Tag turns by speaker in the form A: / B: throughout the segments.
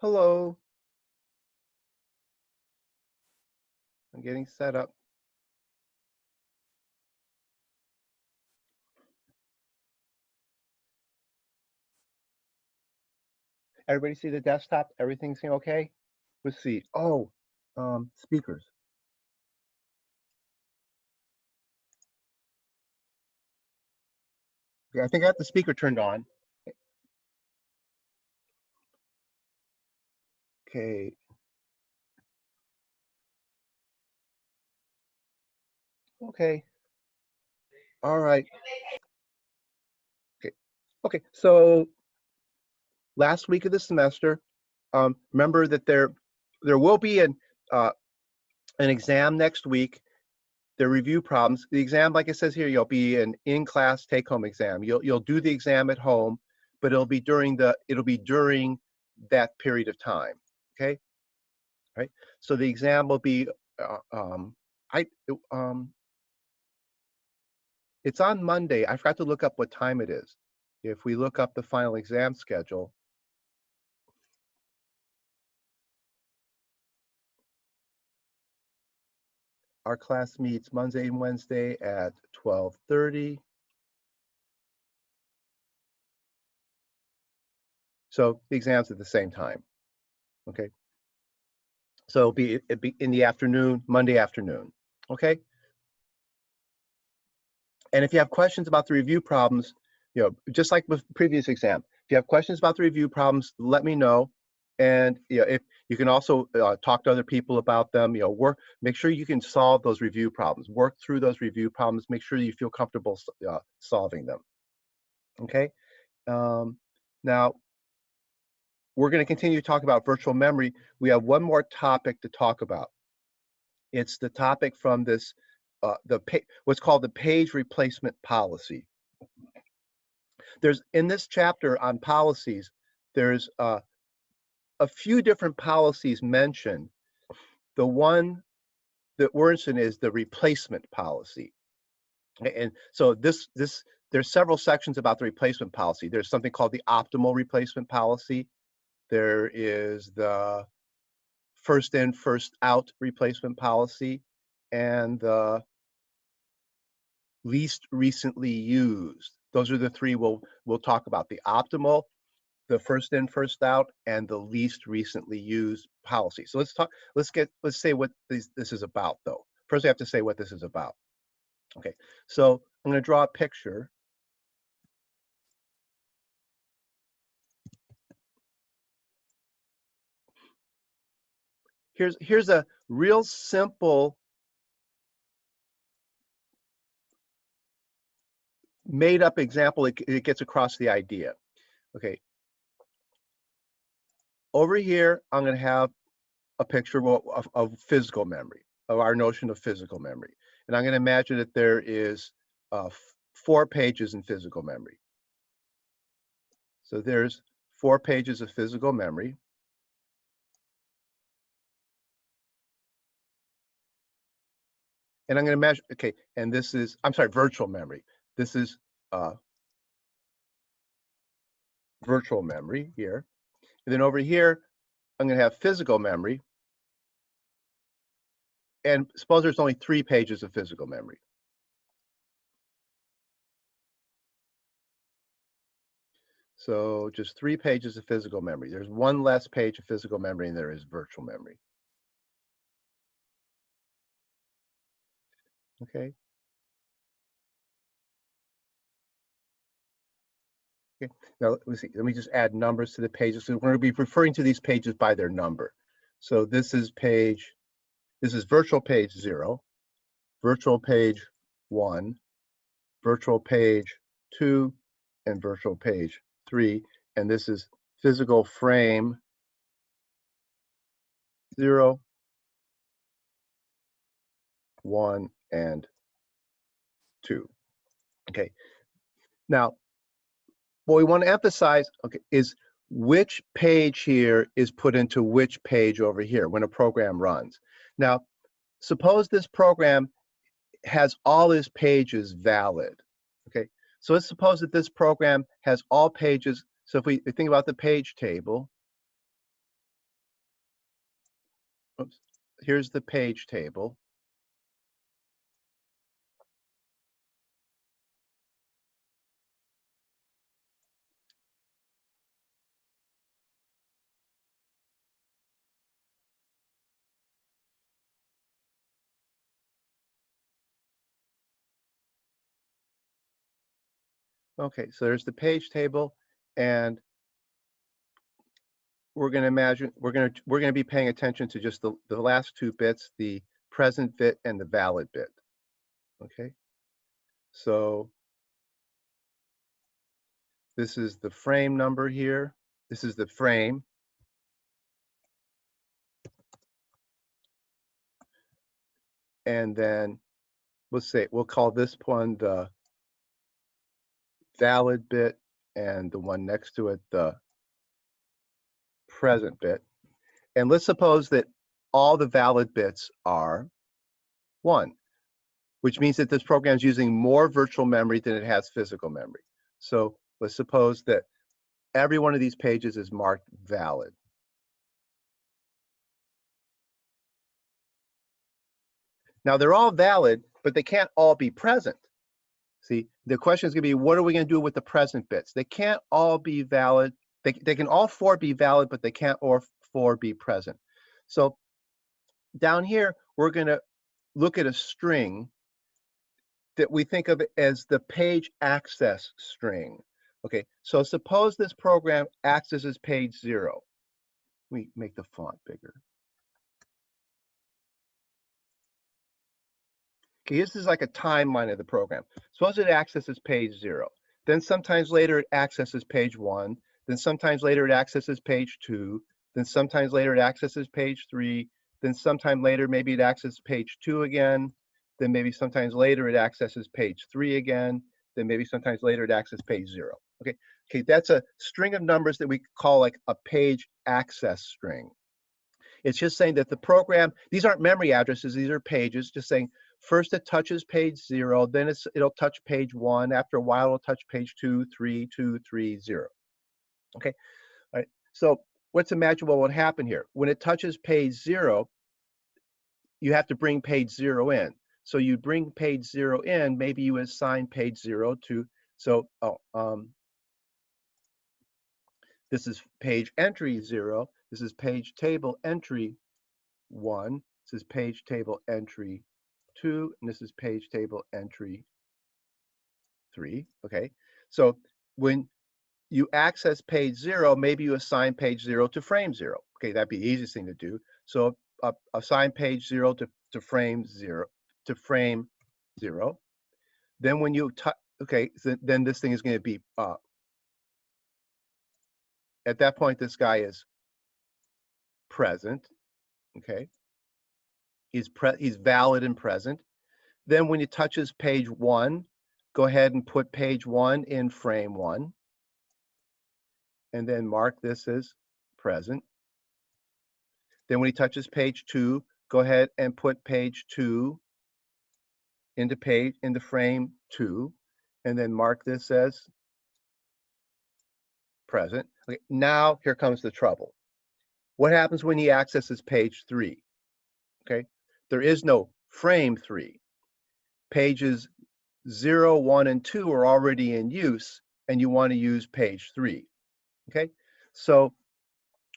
A: Hello, I'm getting set up. Everybody see the desktop? Everything seem okay? Let's see. Oh, speakers. Yeah, I think I have the speaker turned on. Okay. Okay. All right. Okay. Okay. So last week of the semester, remember that there will be an exam next week. The review problems. The exam, like it says here, you'll be an in-class take-home exam. You'll do the exam at home, but it'll be during that period of time. Okay. Right. So the exam will be I um it's on Monday. I forgot to look up what time it is. If we look up the final exam schedule, our class meets Monday and Wednesday at 12:30. So the exam's at the same time. Okay. So it'll be in the afternoon, Monday afternoon. Okay. And if you have questions about the review problems, just like with previous exam, if you have questions about the review problems, let me know. And if you can also talk to other people about them, make sure you can solve those review problems, work through those review problems, make sure you feel comfortable solving them. Okay. Um, Now we're going to continue to talk about virtual memory. We have one more topic to talk about. It's the topic from this, what's called the page replacement policy. There's in this chapter on policies, there's a few different policies mentioned. The one that we're interested in is the replacement policy. And so there's several sections about the replacement policy. There's something called the optimal replacement policy. There is the first in, first out replacement policy, and the least recently used. Those are the three we'll talk about: the optimal, the first in, first out, and the least recently used policy. So let's say what this is about, though. First, I have to say what this is about. Okay, so I'm going to draw a picture. Here's a real simple made up example. It gets across the idea. Okay, over here, I'm going to have a picture of physical memory, of our notion of physical memory. And I'm going to imagine that there is 4 pages in physical memory. So there's 4 pages of physical memory. And I'm going to measure, okay, and this is, I'm sorry, virtual memory. This is virtual memory here. And then over here, I'm going to have physical memory. And suppose there's only 3 pages of physical memory. So just 3 pages of physical memory. There's one less page of physical memory than there is virtual memory. Okay. Okay. Now let me see. Let me just add numbers to the pages. So we're going to be referring to these pages by their number. So this is virtual page 0, virtual page 1, virtual page 2, and virtual page 3. And this is physical frame 0, 1, and 2. Okay. Now, what we want to emphasize, okay, is which page here is put into which page over here when a program runs. Now, suppose this program has all its pages valid. Okay, so let's suppose that this program has all pages. So if we think about the page table, oops, here's the page table. Okay, so there's the page table, and we're going to imagine we're going to be paying attention to just the last two bits, the present bit and the valid bit. Okay, so this is the frame number here. This is the frame. And then we'll call this one the valid bit and the one next to it the present bit. And let's suppose that all the valid bits are 1, which means that this program is using more virtual memory than it has physical memory. So let's suppose that every one of these pages is marked valid. Now they're all valid, but they can't all be present. See, the question is going to be, what are we going to do with the present bits? They can't all be valid. They can all 4 be valid, but they can't all 4 be present. So down here, we're going to look at a string that we think of as the page access string. Okay, so suppose this program accesses page 0. We make the font bigger. Okay, this is like a timeline of the program. Suppose it accesses page 0. Then sometimes later it accesses page 1. Then sometimes later it accesses page 2. Then sometimes later it accesses page 3. Then sometime later maybe it accesses page 2 again. Then maybe sometimes later it accesses page 3 again. Then maybe sometimes later it accesses page 0. Okay, that's a string of numbers that we call like a page access string. It's just saying that the program, these aren't memory addresses, these are pages, just saying first it touches page 0, then it'll touch page 1, after a while it'll touch page 2, 3, 2, 3, 0. Okay, all right. So let's imagine what would happen here. When it touches page 0, you have to bring page 0 in. So you bring page 0 in, maybe you assign page 0 to, so this is page entry 0, this is page table entry 1, this is page table entry 2, and this is page table entry 3. Okay, so when you access page 0, maybe you assign page 0 to frame 0. Okay, that'd be the easiest thing to do. So assign page 0 to frame 0 to frame 0. Then when you okay, so then this thing is going to be at that point this guy is present. Okay, he's valid and present. Then when it touches page 1, go ahead and put page 1 in frame 1. And then mark this as present. Then when he touches page 2, go ahead and put page 2 into frame 2. And then mark this as present. Okay, now here comes the trouble. What happens when he accesses page 3? Okay, there is no frame 3. Pages 0, 1, and 2 are already in use, and you want to use page 3. Okay, so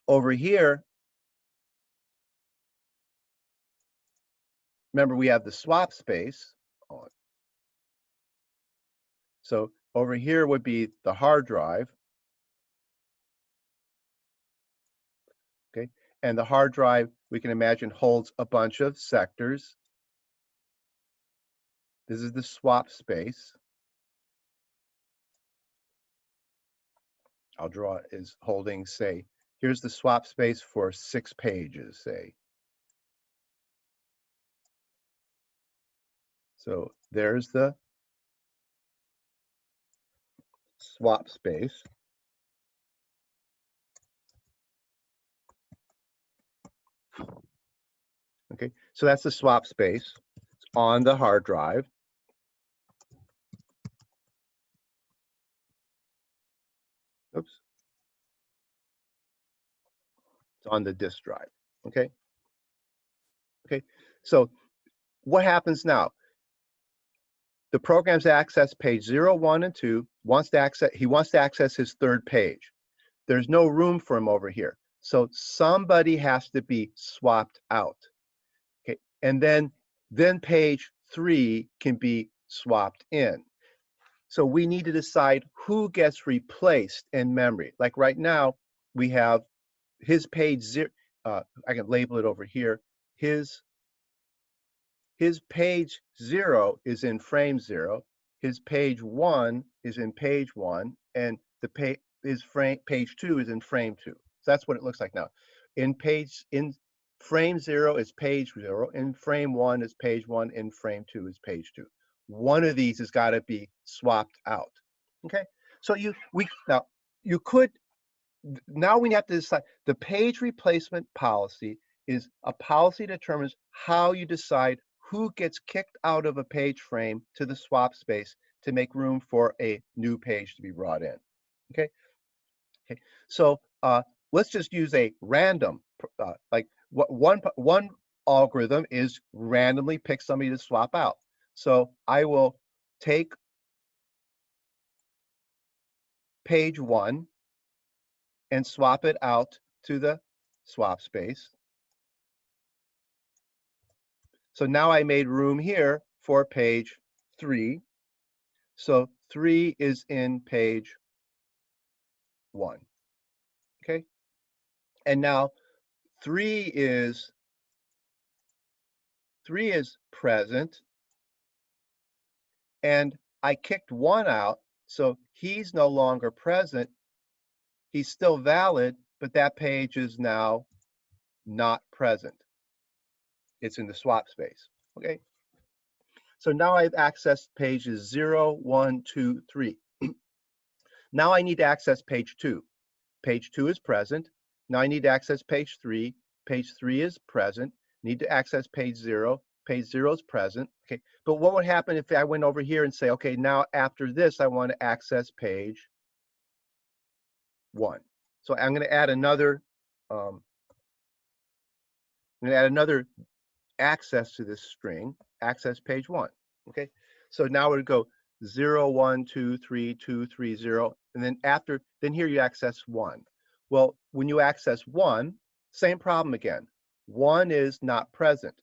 A: over here, remember we have the swap space. So over here would be the hard drive. Okay, and the hard drive, we can imagine, holds a bunch of sectors. This is the swap space. I'll draw it as holding, say, here's the swap space for 6 pages, say. So there's the swap space. Okay, so that's the swap space. It's on the hard drive. Oops. It's on the disk drive. Okay. Okay, so what happens now? The program's access page 0, 1, and 2, he wants to access his third page. There's no room for him over here. So somebody has to be swapped out. Okay, and then page 3 can be swapped in. So we need to decide who gets replaced in memory. Like right now, we have his page 0. I can label it over here. His page 0 is in frame 0. His page 1 is in page 1, and page 2 is in frame 2. So that's what it looks like now. In frame 0 is page 0. In frame 1 is page 1. In frame 2 is page 2. One of these has got to be swapped out. Okay. So now we have to decide. The page replacement policy is a policy that determines how you decide who gets kicked out of a page frame to the swap space to make room for a new page to be brought in. Okay. Okay. So let's just use a random, like one algorithm is randomly pick somebody to swap out. So I will take page 1 and swap it out to the swap space. So now I made room here for page 3. So 3 is in page 1. Okay. And now 3 is present. And I kicked 1 out, so he's no longer present. He's still valid, but that page is now not present. It's in the swap space. Okay. So now I've accessed pages 0, 1, 2, 3. Now I need to access page 2. Page 2 is present. Now I need to access page 3. Page 3 is present. Need to access page 0. Page 0 is present. Okay, but what would happen if I went over here and say, okay, now after this, I want to access page 1. So I'm going to add another, access to this string, access page 1. Okay, so now it would go 0, 1, 2, 3, 2, 3, 0, and then here you access 1. Well, when you access 1, same problem again. 1 is not present.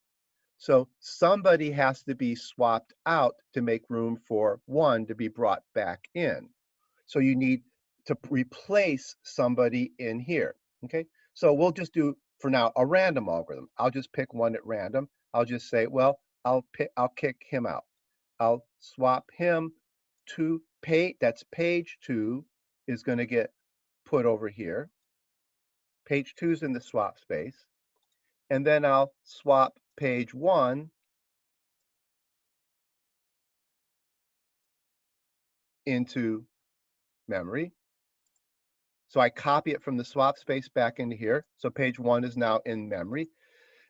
A: So somebody has to be swapped out to make room for 1 to be brought back in. So you need to replace somebody in here. Okay, so we'll just do for now a random algorithm. I'll just pick one at random. I'll just say, well, I'll kick him out. I'll swap him to page. That's page 2 is going to get put over here. Page 2 is in the swap space, and then I'll swap page 1 into memory. So I copy it from the swap space back into here. So page 1 is now in memory.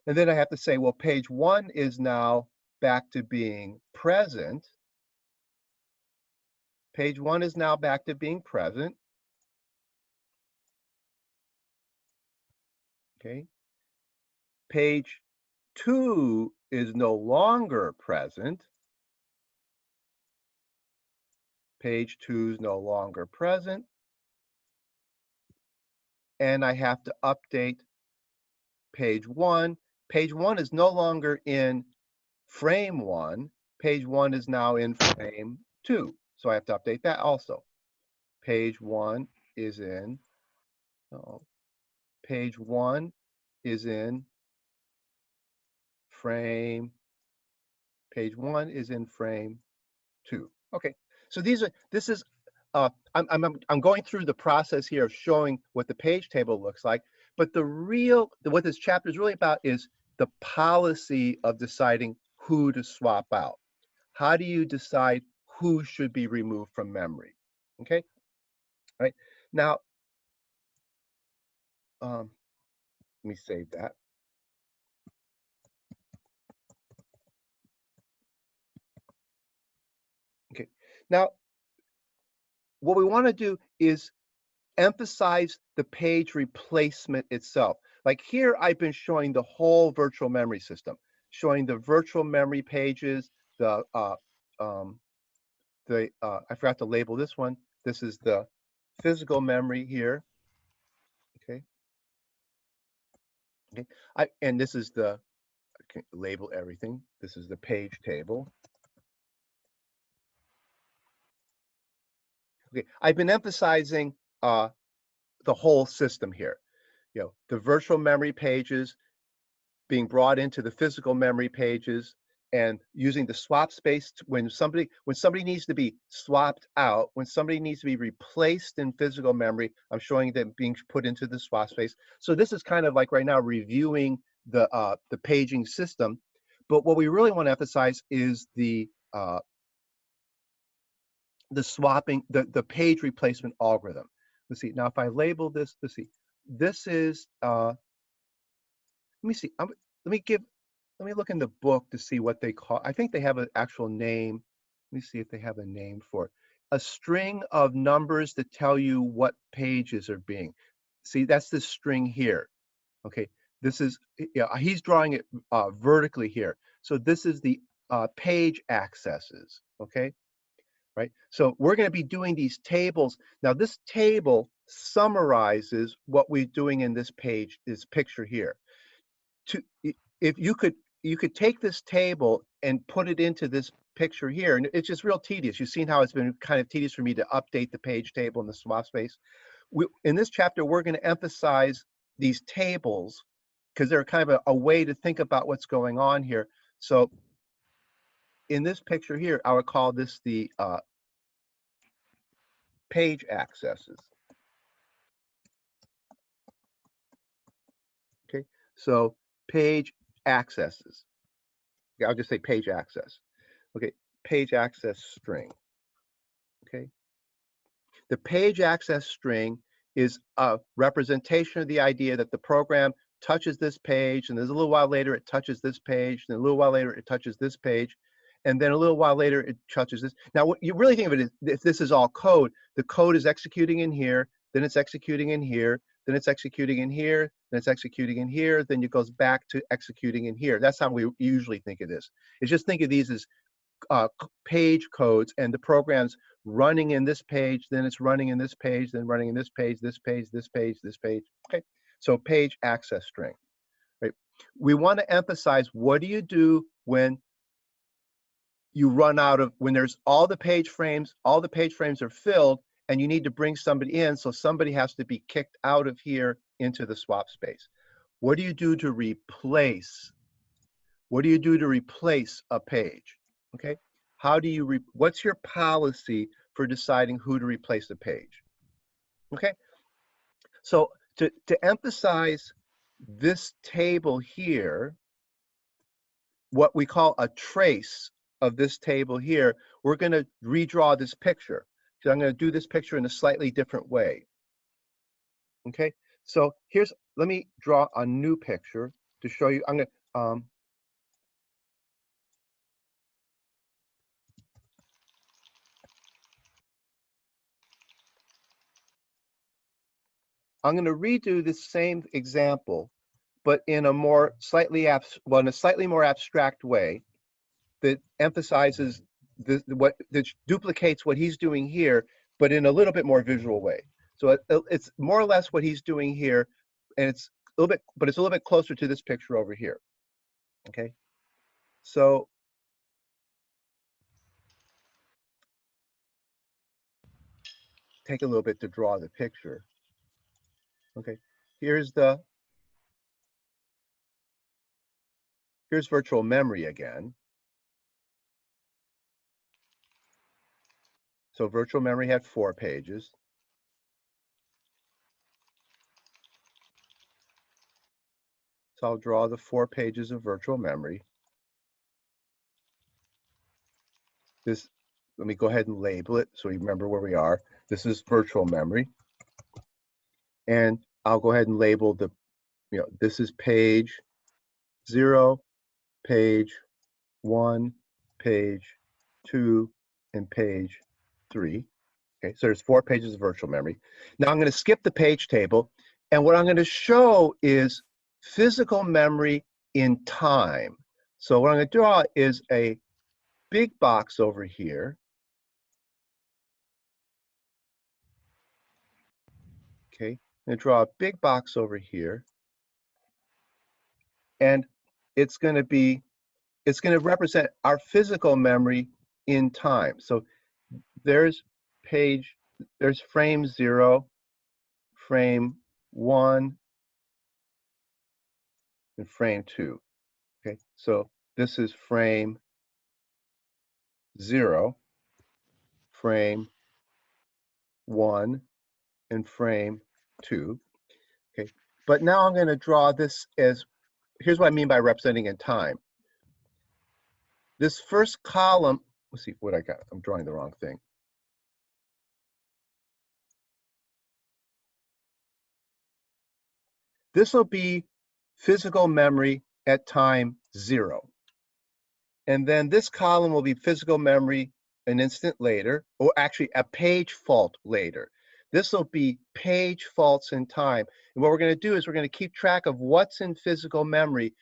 A: And then I have to say, well, page 1 is now back to being present. Page 1 is now back to being present. Okay. Page 2 is no longer present. Page 2 is no longer present. And I have to update page 1. Page 1 is no longer in frame 1. Page 1 is now in frame 2. So I have to update that also. Page 1 is in, page 1 is in frame, page 1 is in frame 2. Okay, so I'm going through the process here of showing what the page table looks like, but what this chapter is really about is the policy of deciding who to swap out. How do you decide who should be removed from memory? Okay, all right. Now, let me save that. Okay, now what we want to do is emphasize the page replacement itself. Like here, I've been showing the whole virtual memory system, showing the virtual memory pages, the I forgot to label this one. This is the physical memory here. Okay. Okay. And this is the, I can label everything. This is the page table. Okay. I've been emphasizing the whole system here. The virtual memory pages being brought into the physical memory pages, and using the swap space when somebody needs to be swapped out, when somebody needs to be replaced in physical memory, I'm showing them being put into the swap space. So this is kind of like right now reviewing the paging system. But what we really want to emphasize is the swapping, the page replacement algorithm. Let's see. Now, if I label this, let's see. This is let me see. Let me look in the book to see what they call. I think they have an actual name. Let me see if they have a name for it. A string of numbers that tell you what pages are being. See, that's this string here. Okay, this is, he's drawing it vertically here. So this is the page accesses. Okay, right? So we're going to be doing these tables. Now, this table summarizes what we're doing in this page, this picture here. If you could take this table and put it into this picture here, and it's just real tedious. You've seen how it's been kind of tedious for me to update the page table in the swap space. In this chapter, we're going to emphasize these tables because they're kind of a way to think about what's going on here. So in this picture here, I would call this the page accesses. Okay, so page accesses. Okay, I'll just say page access. Okay, page access string. Okay, the page access string is a representation of the idea that the program touches this page, and there's a little while later it touches this page, and a little while later it touches this page, and then a little while later it touches this. Now, what you really think of it is, if this is all code, the code is executing in here, then it's executing in here, then it's executing in here, then it's executing in here, then it goes back to executing in here. That's how we usually think of this. It's just think of these as page codes, and the program's running in this page, then it's running in this page, then running in this page, this page, this page, this page. Okay, so page access string. Right. We want to emphasize, what do you do when you run out of, when there's all the page frames are filled, and you need to bring somebody in, so somebody has to be kicked out of here into the swap space. What do you do to replace? What do you do to replace a page? Okay, how do you, what's your policy for deciding who to replace a page? Okay, so to emphasize this table here, what we call a trace of this table here, we're going to redraw this picture. So I'm going to do this picture in a slightly different way. Okay, so let me draw a new picture to show you. I'm going to redo the same example, but in a more slightly in a slightly more abstract way that emphasizes that duplicates what he's doing here, but in a little bit more visual way. So it's more or less what he's doing here, and it's a little bit closer to this picture over here. Okay, so take a little bit to draw the picture. Okay, here's virtual memory again. So virtual memory had 4 pages. So I'll draw the 4 pages of virtual memory. This, let me go ahead and label it so you remember where we are. This is virtual memory. And I'll go ahead and label this is page 0, page 1, page 2, and page 3. Okay, so there's 4 pages of virtual memory. Now I'm going to skip the page table, and what I'm going to show is physical memory in time. So what I'm going to draw is a big box over here. Okay, I'm going to draw a big box over here, and it's going to represent our physical memory in time. So there's frame 0, frame 1, and frame 2. Okay, so this is frame 0, frame 1, and frame 2. Okay, but now I'm going to draw this as, here's what I mean by representing in time. This first column, let's see what I got. I'm drawing the wrong thing. This will be physical memory at time 0. And then this column will be physical memory an instant later, or actually a page fault later. This will be page faults in time. And what we're going to do is we're going to keep track of what's in physical memory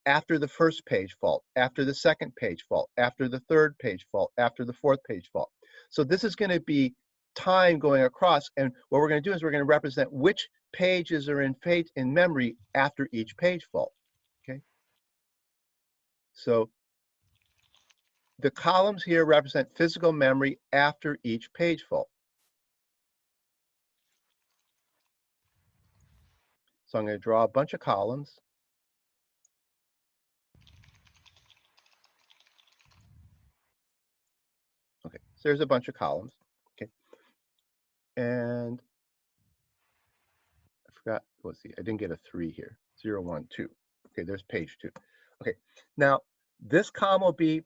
A: after the first page fault, after the second page fault, after the third page fault, after the fourth page fault. So this is going to be time going across, and what we're going to do is we're going to represent which pages are in memory after each page fault. Okay, so the columns here represent physical memory after each page fault. So I'm going to draw a bunch of columns. Okay, so there's a bunch of columns. Okay, and I forgot, let's see, I didn't get a 3 here. 0, 1, 2. Okay, there's page 2. Okay, now this column will be,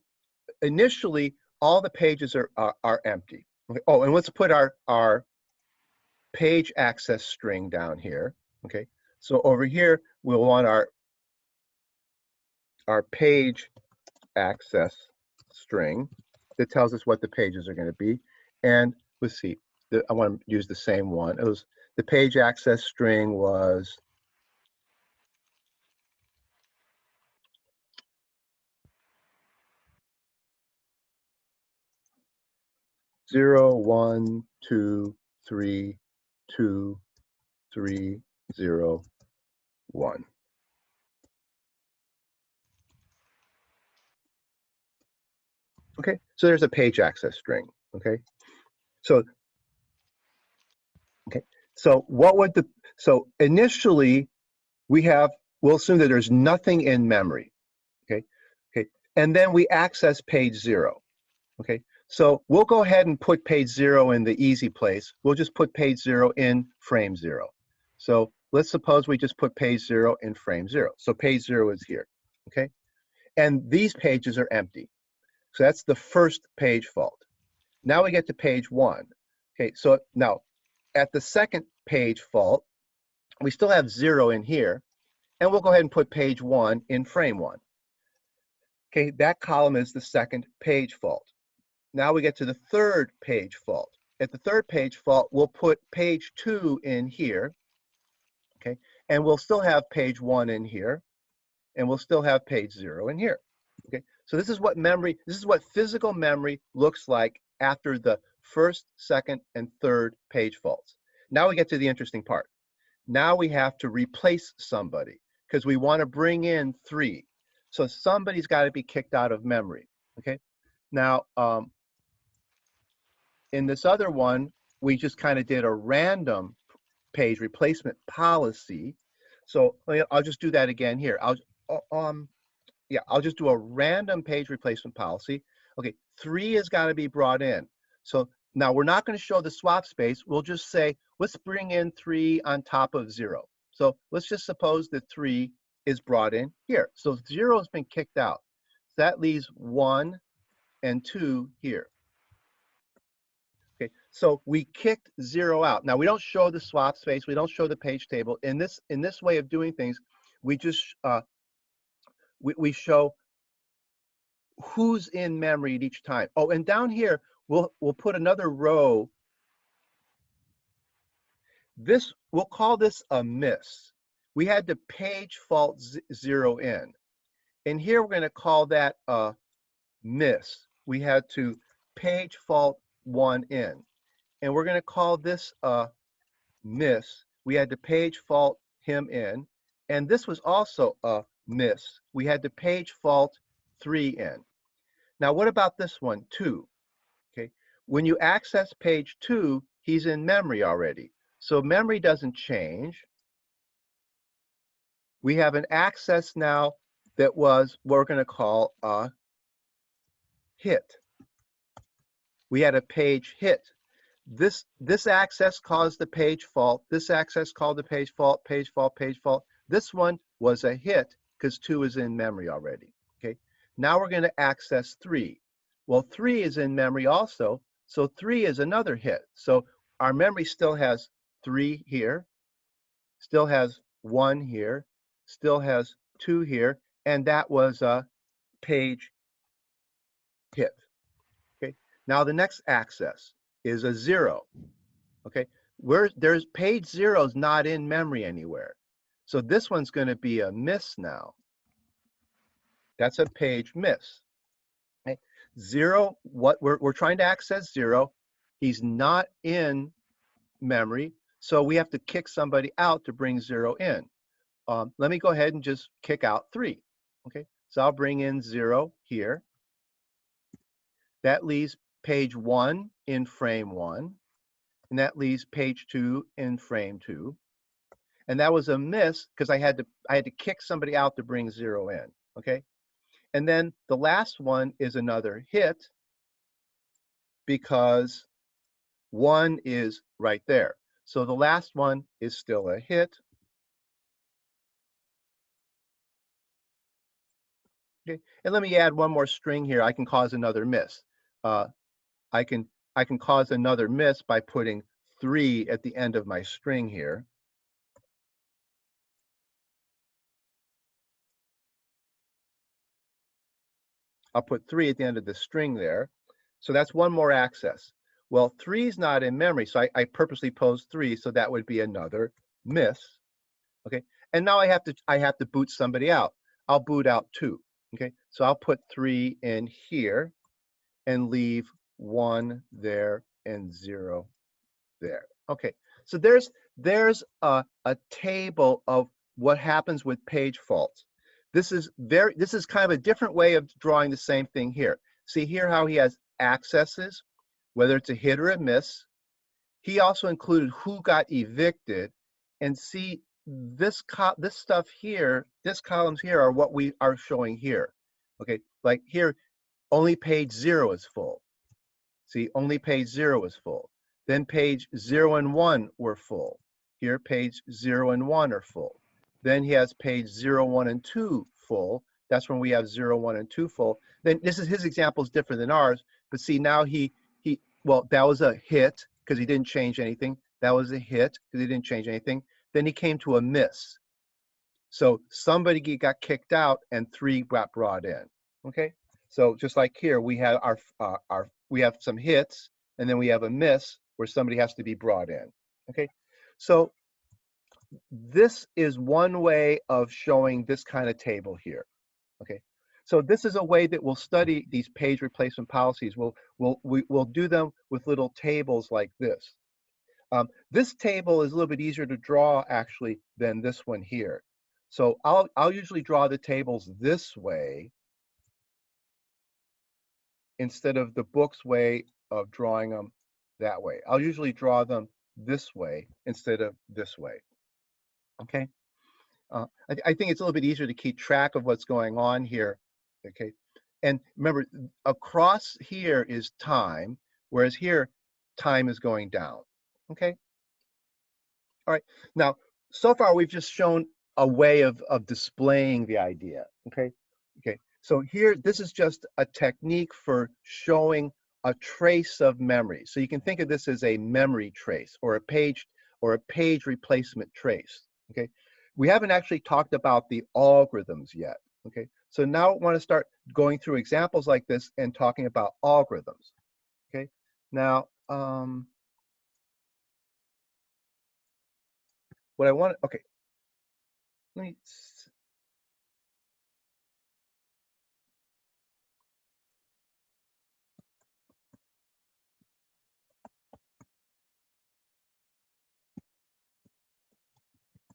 A: initially, all the pages are empty. Okay. Oh, and let's put our page access string down here. Okay, so over here, we'll want our page access string that tells us what the pages are going to be. And let's see, I want to use the same one. It was, the page access string was 0, 1, 2, 3, 2, 3, 0, 1. Okay, so there's a page access string. Okay, so what would so initially we'll assume that there's nothing in memory. Okay, and then we access page 0. Okay, so we'll go ahead and put page 0 in the easy place. We'll just put page 0 in frame 0. So let's suppose we just put page 0 in frame 0. So page 0 is here. Okay, and these pages are empty. So that's the first page fault. Now we get to page 1. Okay, so now at the second page fault, we still have 0 in here, and we'll go ahead and put page 1 in frame 1. Okay, that column is the second page fault. Now we get to the third page fault. At the third page fault, we'll put page 2 in here, okay, and we'll still have page 1 in here, and we'll still have page 0 in here. Okay, so this is what physical memory looks like after the first, second, and third page faults. Now we get to the interesting part. Now we have to replace somebody because we want to bring in 3. So somebody's got to be kicked out of memory. Okay, now in this other one, we just kind of did a random page replacement policy. So I'll just do that again here. I'll just do a random page replacement policy. Okay, 3 has got to be brought in. So now we're not going to show the swap space. We'll just say, let's bring in 3 on top of 0. So let's just suppose that 3 is brought in here. So 0 has been kicked out. So that leaves 1 and 2 here. Okay, so we kicked 0 out. Now we don't show the swap space. We don't show the page table. In this way of doing things, we just we show who's in memory at each time. Oh, and down here we'll put another row This, we'll call this a miss. We had to page fault 0 in. And here we're going to call that a miss. We had to page fault 1 in. And we're going to call this a miss. We had to page fault him in. And this was also a miss. We had to page fault 3 in. Now, what about this one, 2? Okay, when you access page 2, he's in memory already. So memory doesn't change. We have an access now that was what we're going to call a hit. We had a page hit. This access caused the page fault. This access called the page fault, page fault, page fault. This one was a hit because 2 is in memory already. Okay, now we're going to access 3. Well, 3 is in memory also, so 3 is another hit. So our memory still has 3 here, still has 1 here, still has 2 here, and that was a page hit. Okay, now the next access is a 0. Okay, there's page 0 is not in memory anywhere. So this one's going to be a miss now. That's a page miss. Okay. 0, what we're trying to access 0. He's not in memory, so we have to kick somebody out to bring 0 in. Let me go ahead and just kick out 3. Okay, so I'll bring in 0 here. That leaves page 1 in frame 1, and that leaves page 2 in frame 2. And that was a miss because I had to kick somebody out to bring 0 in. Okay, and then the last one is another hit because 1 is right there. So the last one is still a hit. Okay, and let me add one more string here. I can cause another miss. I can cause another miss by putting 3 at the end of my string here. I'll put 3 at the end of the string there. So that's one more access. Well, 3 is not in memory, so I purposely posed 3, so that would be another miss. Okay, and now I have to boot somebody out. I'll boot out 2. Okay, so I'll put 3 in here and leave 1 there and 0 there. Okay, so there's a table of what happens with page faults. This is kind of a different way of drawing the same thing here. See here how he has accesses, whether it's a hit or a miss. He also included who got evicted, and see this stuff here, this columns here are what we are showing here. Okay, like here, only page 0 is full. See, only page 0 is full. Then page 0 and 1 were full. Here, page 0 and 1 are full. Then he has page 0, 1, and 2 full. That's when we have 0, 1, and 2 full. Then this is his example is different than ours. But see, now well, that was a hit because he didn't change anything. That was a hit because he didn't change anything. Then he came to a miss. So somebody got kicked out and 3 got brought in. Okay. So just like here, we have we have some hits, and then we have a miss where somebody has to be brought in. Okay, so this is one way of showing this kind of table here. Okay, so this is a way that we'll study these page replacement policies. We'll do them with little tables like this. This table is a little bit easier to draw actually than this one here. So I'll usually draw the tables this way instead of the book's way of drawing them that way. I'll usually draw them this way instead of this way. Okay. I think it's a little bit easier to keep track of what's going on here. Okay. And remember, across here is time, whereas here, time is going down. Okay. All right. Now, so far, we've just shown a way of displaying the idea. Okay. Okay. So here, this is just a technique for showing a trace of memory. So you can think of this as a memory trace or a page replacement trace. Okay. We haven't actually talked about the algorithms yet. Okay. So now I want to start going through examples like this and talking about algorithms. Okay. Now, what I want, okay, let me,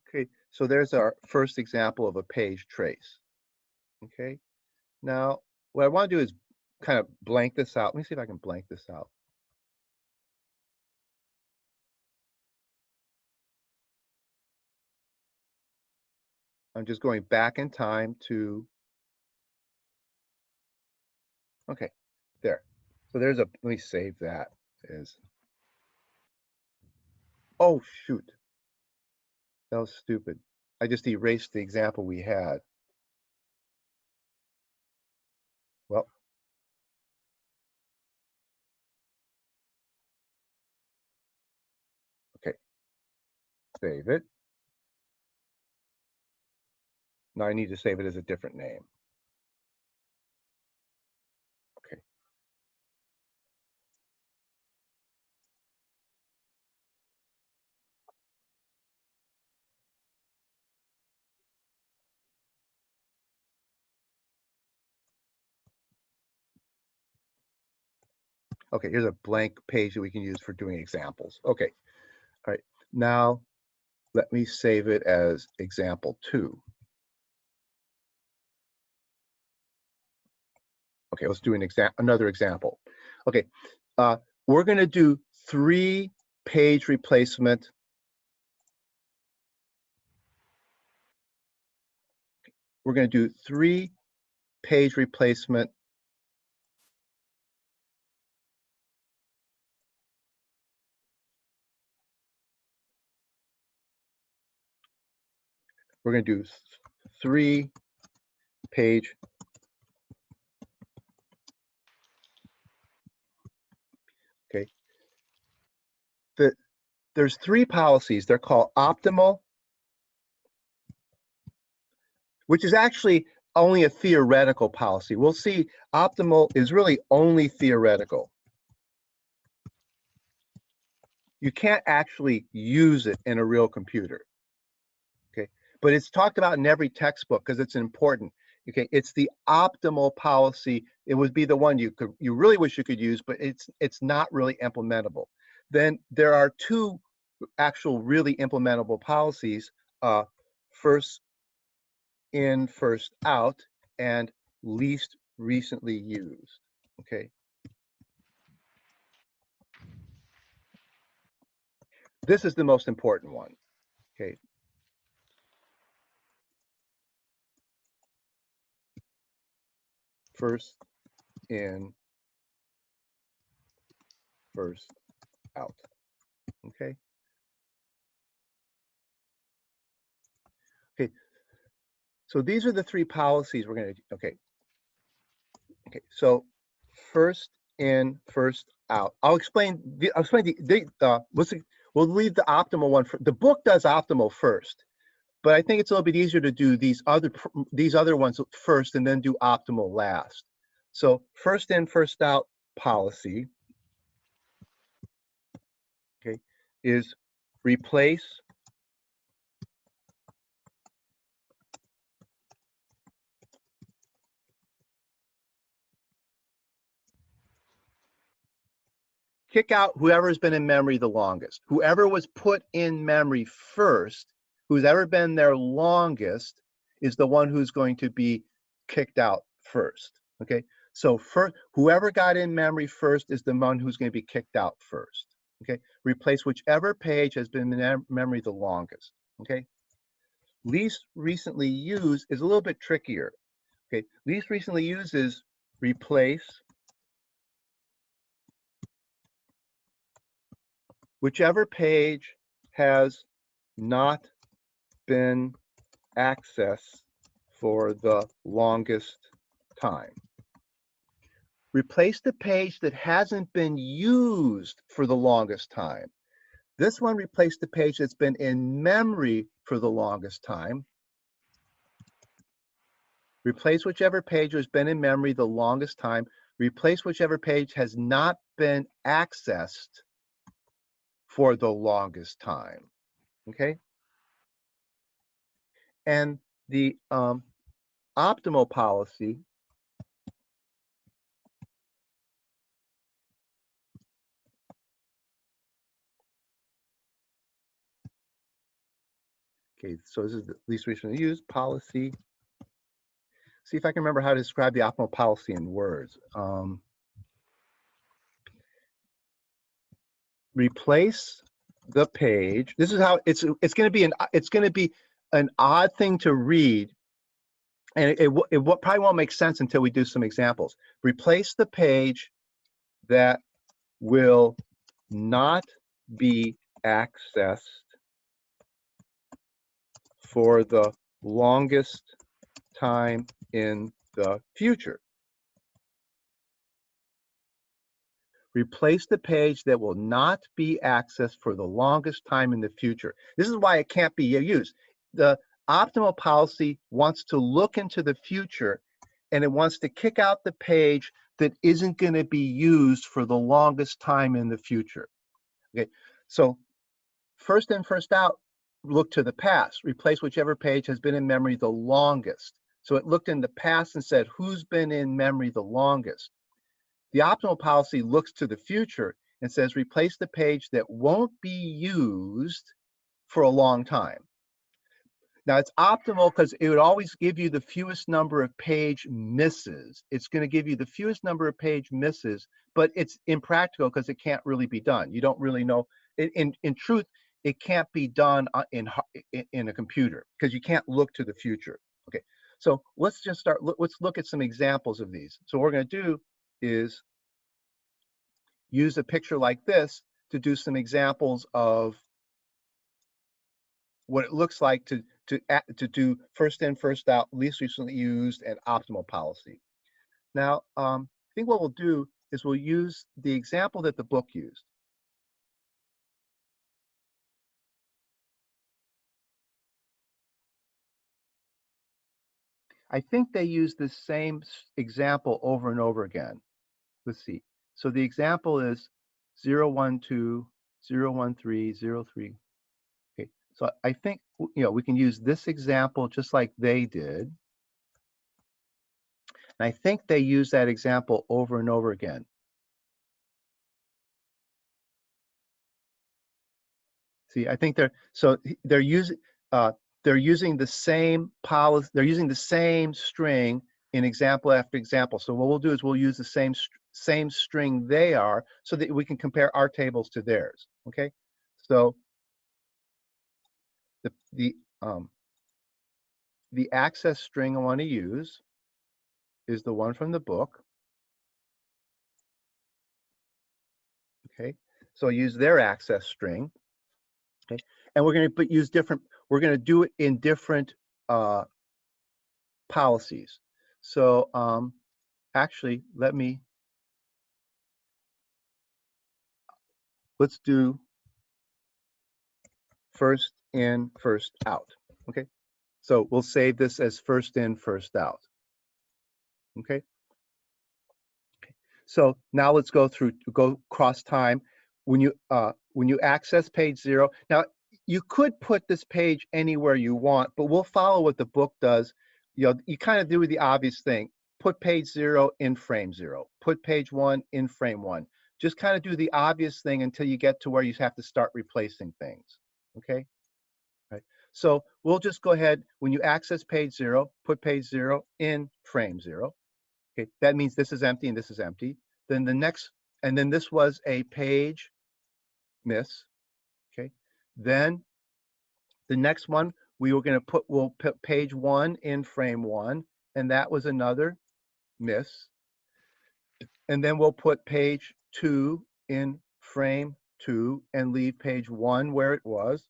A: okay, so there's our first example of a page trace. Okay, now what I want to do is kind of blank this out. Let me see if I can blank this out. I'm just going back in time to, okay, there. So there's a, let me save that as, oh shoot, that was stupid. I just erased the example we had. Well, okay, save it. Now I need to save it as a different name. Okay, okay, here's a blank page that we can use for doing examples. Okay, all right, now let me save it as example 2. Okay, let's do another example. Okay, we're going to do 3 page replacement. We're going to do 3 page replacement. We're going to do 3 page. Okay, there's 3 policies. They're called optimal, which is actually only a theoretical policy. We'll see optimal is really only theoretical. You can't actually use it in a real computer. Okay, but it's talked about in every textbook because it's important. Okay, it's the optimal policy. It would be the one you really wish you could use, but it's not really implementable. Then there are 2 actual really implementable policies, first in, first out, and least recently used. Okay, this is the most important one. Okay, first in, first out. Okay, okay, so these are the 3 policies we're going to, okay. Okay, so first in, first out. I'll explain we'll leave the optimal one for the book does optimal first, but I think it's a little bit easier to do these other ones first and then do optimal last. So first in, first out policy, okay, is replace kick out whoever's been in memory the longest. Whoever was put in memory first, who's ever been there longest, is the one who's going to be kicked out first. Okay, so whoever got in memory first is the one who's going to be kicked out first. Okay, replace whichever page has been in memory the longest. Okay, least recently used is a little bit trickier. Okay, least recently used is replace whichever page has not been accessed for the longest time. Replace the page that hasn't been used for the longest time. This one replaced the page that's been in memory for the longest time. Replace whichever page has been in memory the longest time. Replace whichever page has not been accessed for the longest time. Okay? And the optimal policy okay, so this is the least recently used policy. See if I can remember how to describe the optimal policy in words. Replace the page. This is how it's going to be an odd thing to read, and it probably won't make sense until we do some examples. Replace the page that will not be accessed for the longest time in the future. Replace the page that will not be accessed for the longest time in the future. This is why it can't be used. The optimal policy wants to look into the future, and it wants to kick out the page that isn't going to be used for the longest time in the future. Okay, so first in, first out, look to the past. Replace whichever page has been in memory the longest. So it looked in the past and said, who's been in memory the longest? The optimal policy looks to the future and says, replace the page that won't be used for a long time. Now, it's optimal because it would always give you the fewest number of page misses. It's going to give you the fewest number of page misses, but it's impractical because it can't really be done. You don't really know. In truth, it can't be done in a computer because you can't look to the future. Okay, so let's just start. Let's look at some examples of these. So what we're going to do is use a picture like this to do some examples of what it looks like to do first in, first out, least recently used, and optimal policy. Now, I think what we'll do is we'll use the example that the book used. I think they use the same example over and over again. Let's see. So the example is 012, 013, 03. Okay, so I think we can use this example just like they did. And I think they use that example over and over again. See, I think they're using the same policy. They're using the same string in example after example. So what we'll do is we'll use the same string they are, so that we can compare our tables to theirs. Okay, so the access string I want to use is the one from the book. Okay, so I use their access string. Okay, and we're going to use different. We're going to do it in different policies. So actually, let's do first in, first out. Okay, so we'll save this as first in, first out. Okay. So now let's go cross time. When you access page 0, now you could put this page anywhere you want, but we'll follow what the book does. You kind of do the obvious thing. Put page 0 in frame 0. Put page 1 in frame 1. Just kind of do the obvious thing until you get to where you have to start replacing things. Okay. Right. So we'll just go ahead. When you access page 0, put page 0 in frame 0. Okay, that means this is empty and this is empty. Then then this was a page miss. Okay, then the next one we'll put page 1 in frame 1, and that was another miss. And then we'll put page 2 in frame 2 and leave page 1 where it was,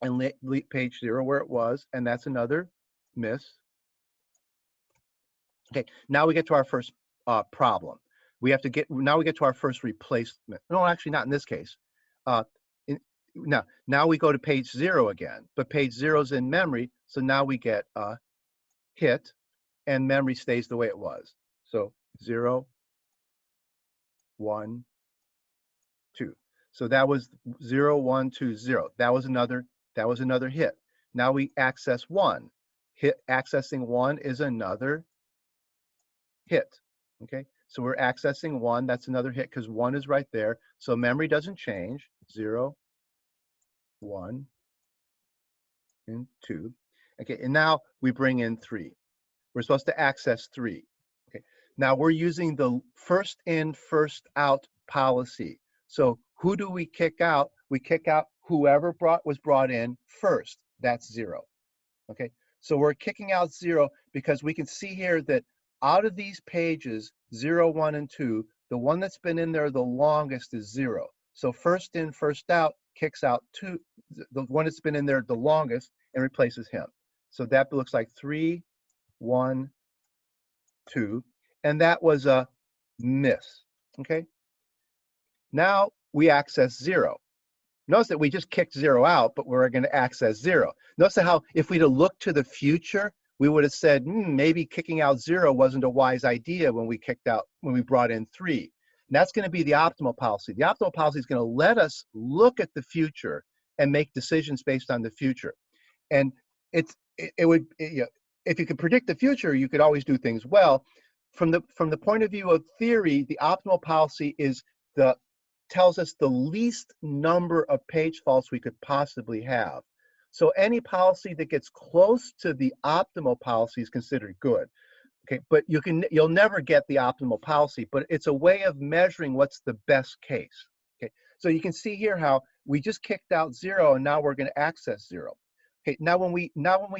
A: and leave page 0 where it was, and that's another miss. Okay, now we get to our first problem. Now we get to our first replacement. No, actually not in this case. Now we go to page 0 again, but page 0 is in memory, so now we get a hit, and memory stays the way it was. So 0, 1, 2. So that was 0, 1, 2, 0. That was another hit. Now we access 1. Accessing 1 is another hit. Okay, so we're accessing 1. That's another hit because 1 is right there. So memory doesn't change. 0, 1, and 2. Okay, and now we bring in 3. We're supposed to access 3. Okay, now we're using the first in, first out policy. So who do we kick out? We kick out whoever was brought in first. That's 0. Okay, so we're kicking out 0 because we can see here that out of these pages, 0, 1, and 2, the one that's been in there the longest is 0. So first in, first out kicks out 2, the one that's been in there the longest, and replaces him. So that looks like 3, 1, 2, and that was a miss. Okay, now we access 0. Notice that we just kicked 0 out, but we're going to access 0. Notice how if we'd have looked to the future, we would have said, maybe kicking out 0 wasn't a wise idea when we brought in 3. And that's going to be the optimal policy. The optimal policy is going to let us look at the future and make decisions based on the future. And if you could predict the future, you could always do things well. From the point of view of theory, the optimal policy tells us the least number of page faults we could possibly have. So any policy that gets close to the optimal policy is considered good. Okay, but you'll never get the optimal policy, but it's a way of measuring what's the best case. Okay, so you can see here how we just kicked out 0 and now we're going to access 0. Okay, now when we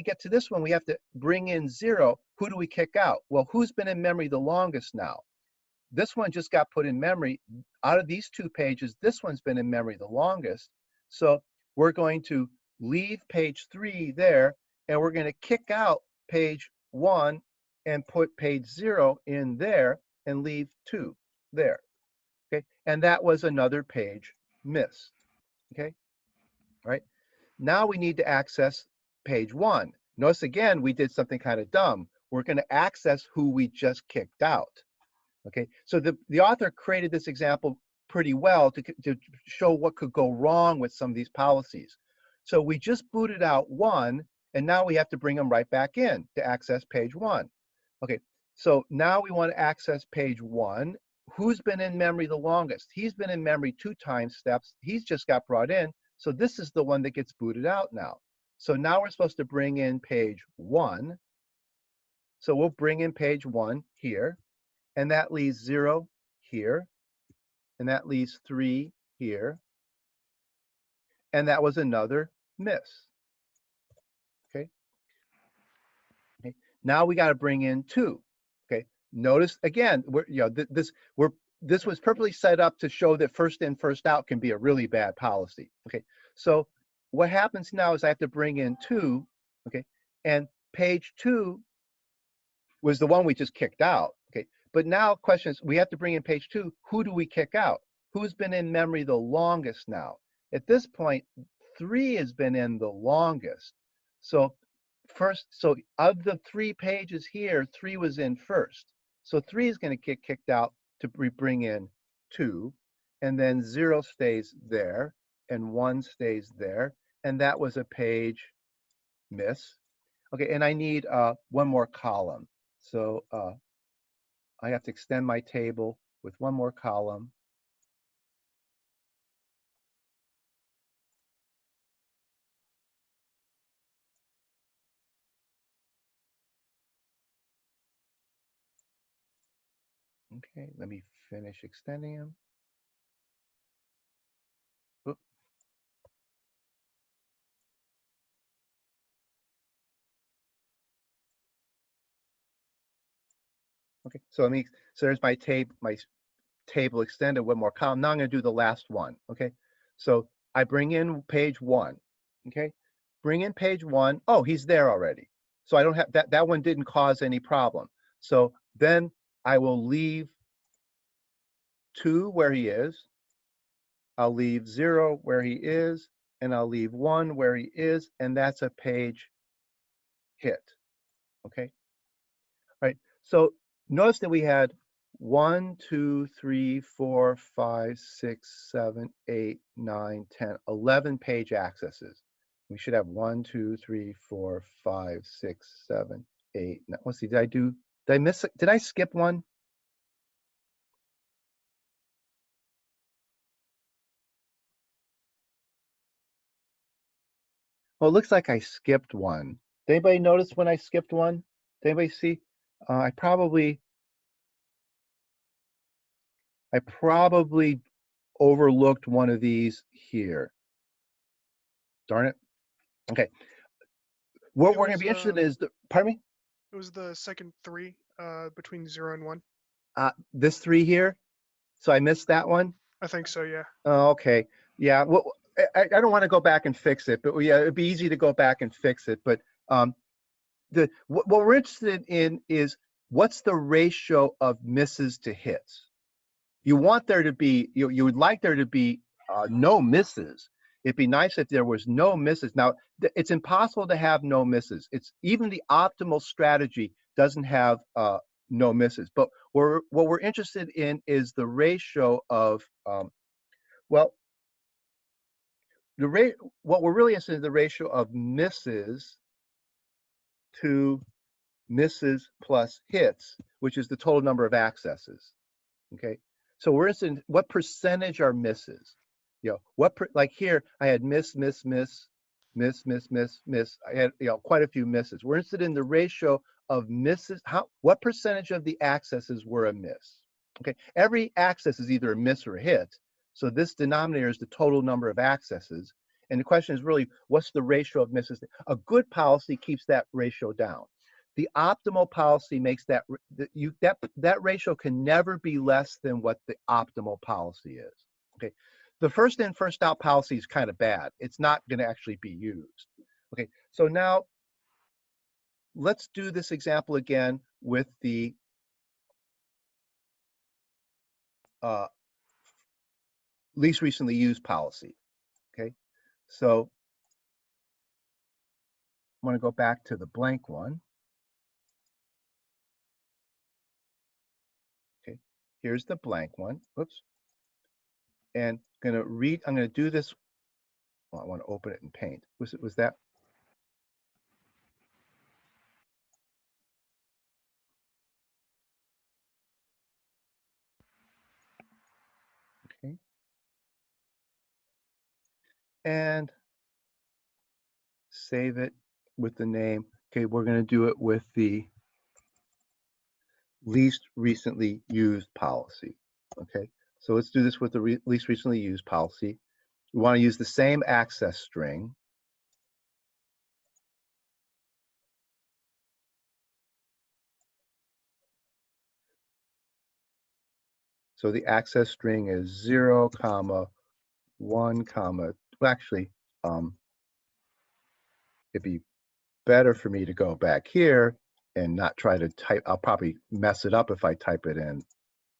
A: get to this one, we have to bring in 0. Who do we kick out? Well, who's been in memory the longest now? This one just got put in memory. Out of these 2 pages, this one's been in memory the longest. So we're going to leave page 3 there, and we're going to kick out page 1 and put page 0 in there and leave 2 there. Okay, and that was another page missed. Okay, all right. Now we need to access page 1. Notice again, we did something kind of dumb. We're going to access who we just kicked out. Okay, so the author created this example pretty well to show what could go wrong with some of these policies. So we just booted out 1, and now we have to bring them right back in to access page 1. Okay, so now we want to access page 1. Who's been in memory the longest? He's been in memory 2 time steps. He's just got brought in. So this is the one that gets booted out now. So now we're supposed to bring in page 1. So we'll bring in page 1 here. And that leaves 0 here, and that leaves 3 here, and that was another miss. Okay. Okay. Now we got to bring in 2. Okay. Notice again, this was purposely set up to show that first in, first out can be a really bad policy. Okay. So what happens now is I have to bring in 2. Okay, and page 2 was the one we just kicked out. Okay. But now question is, we have to bring in page 2. Who do we kick out? Who's been in memory the longest now? At this point, 3 has been in the longest. So of the 3 pages here, 3 was in first. So 3 is going to get kicked out to bring in 2. And then 0 stays there, and 1 stays there. And that was a page miss. Okay, and I need one more column. So I have to extend my table with one more column. Okay, let me finish extending them. Oop. Okay, so there's my table extended, one more column. Now I'm going to do the last one. Okay, so I bring in page 1. Okay, bring in page 1. Oh, he's there already. So I don't have that one didn't cause any problem. So then I will leave 2 where he is. I'll leave 0 where he is, and I'll leave 1 where he is, and that's a page hit. Okay, all right. So notice that we had 1, 2, 3, 4, 5, 6, 7, 8, 9, 10, 11 page accesses. We should have 1, 2, 3, 4, 5, 6, 7, 8. Let's see, did I miss it? Did I skip one? Well, it looks like I skipped one. Did anybody notice when I skipped one? Did anybody see? I probably overlooked one of these here. Darn it. Okay. What we're going to be interested in is pardon me?
B: It was the second 3 between 0 and 1.
A: This 3 here. So I missed that one.
B: I think so, yeah.
A: Oh, okay. Yeah. Well, I don't want to go back and fix it, but yeah, it'd be easy to go back and fix it. But what we're interested in is what's the ratio of misses to hits. You want there to be, you would like there to be no misses. It'd be nice if there was no misses. Now, it's impossible to have no misses. It's even the optimal strategy doesn't have no misses. But what we're interested in is the ratio of, well, what we're really interested in is the ratio of misses to misses plus hits, which is the total number of accesses. Okay, so we're interested in what percentage are misses. Like here I had miss. I had quite a few misses. We're interested in the ratio of misses. What percentage of the accesses were a miss? Okay, every access is either a miss or a hit. So this denominator is the total number of accesses. And the question is really, what's the ratio of misses? A good policy keeps that ratio down. The optimal policy makes that ratio can never be less than what the optimal policy is. Okay, the first in, first out policy is kind of bad. It's not going to actually be used. Okay, so now let's do this example again with the least recently used policy. Okay, so I'm going to go back to the blank one. Okay, here's the blank one. Oops. And I'm going to do this. Well, I want to open it in Paint. Was that? Okay. And save it with the name. Okay, we're going to do it with the least recently used policy. Okay, so let's do this with the least recently used policy. We want to use the same access string. So the access string is 0, 1, well, actually, it'd be better for me to go back here and not try to type. I'll probably mess it up if I type it in.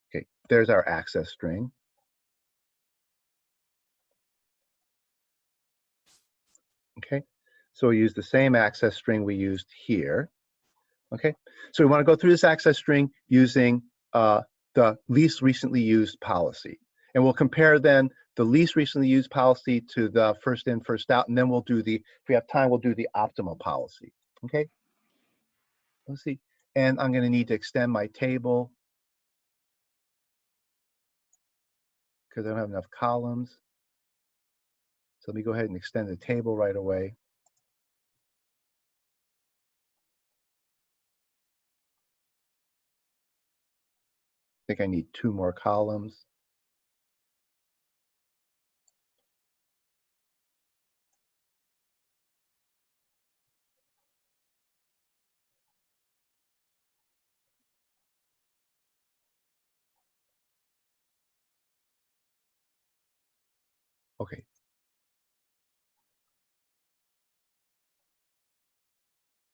A: Okay, there's our access string. Okay, so we use the same access string we used here. Okay, so we want to go through this access string using the least recently used policy. And we'll compare then the least recently used policy to the first in, first out, and then we'll do if we have time, we'll do the optimal policy. Okay, let's see. And I'm going to need to extend my table because I don't have enough columns. So let me go ahead and extend the table right away. I think I need 2 more columns. Okay.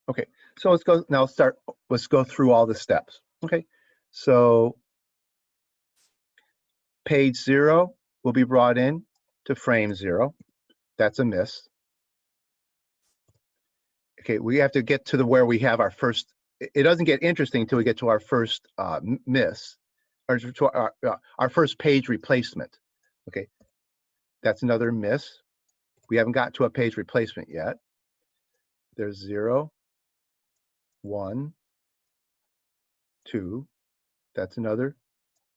A: Okay, so let's go through all the steps. Okay, so page 0 will be brought in to frame 0. That's a miss. Okay, we have to get to where we have our first. It doesn't get interesting until we get to our first miss, or to our first page replacement. Okay, that's another miss. We haven't got to a page replacement yet. There's 0, 1, 2. That's another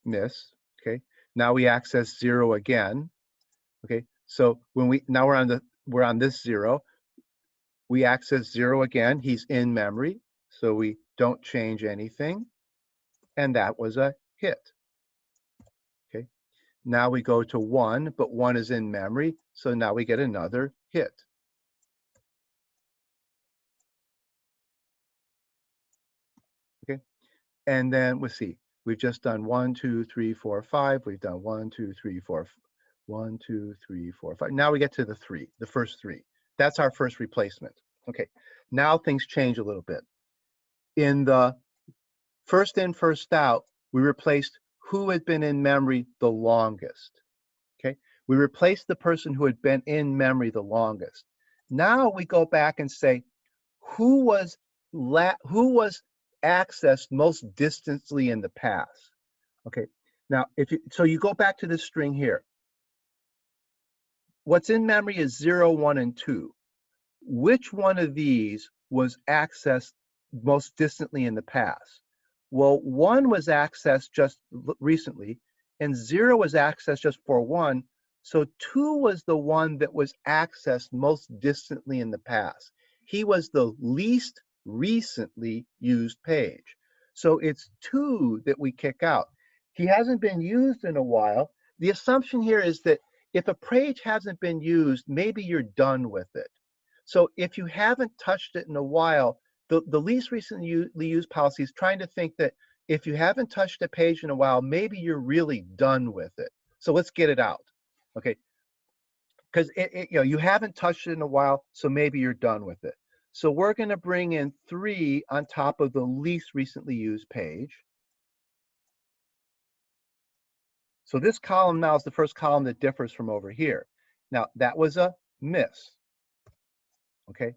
A: miss. Okay. Now we access 0 again. Okay. So when now we're on this 0. We access 0 again. He's in memory, so we don't change anything. And that was a hit. Okay. Now we go to 1, but 1 is in memory, so now we get another hit. Okay. And then let's see. We've just done 1, 2, 3, 4, 5. We've done 1, 2, 3, 4, 1, 2, 3, 4, 5. Now we get to the 3, the first 3. That's our first replacement. Okay. Now things change a little bit. In the first in, first out, we replaced who had been in memory the longest. Okay. We replaced the person who had been in memory the longest. Now we go back and say, who was accessed most distantly in the past? Okay. Now, so you go back to this string here. What's in memory is 0, 1, and 2. Which one of these was accessed most distantly in the past? Well, 1 was accessed just recently, and 0 was accessed just for 1. So 2 was the one that was accessed most distantly in the past. He was the least recently used page. So it's 2 that we kick out. He hasn't been used in a while. The assumption here is that if a page hasn't been used, maybe you're done with it. So if you haven't touched it in a while, the least recently used policy is trying to think that if you haven't touched a page in a while, maybe you're really done with it. So let's get it out, okay? Because you haven't touched it in a while, so maybe you're done with it. So we're going to bring in 3 on top of the least recently used page. So this column now is the first column that differs from over here. Now that was a miss, okay?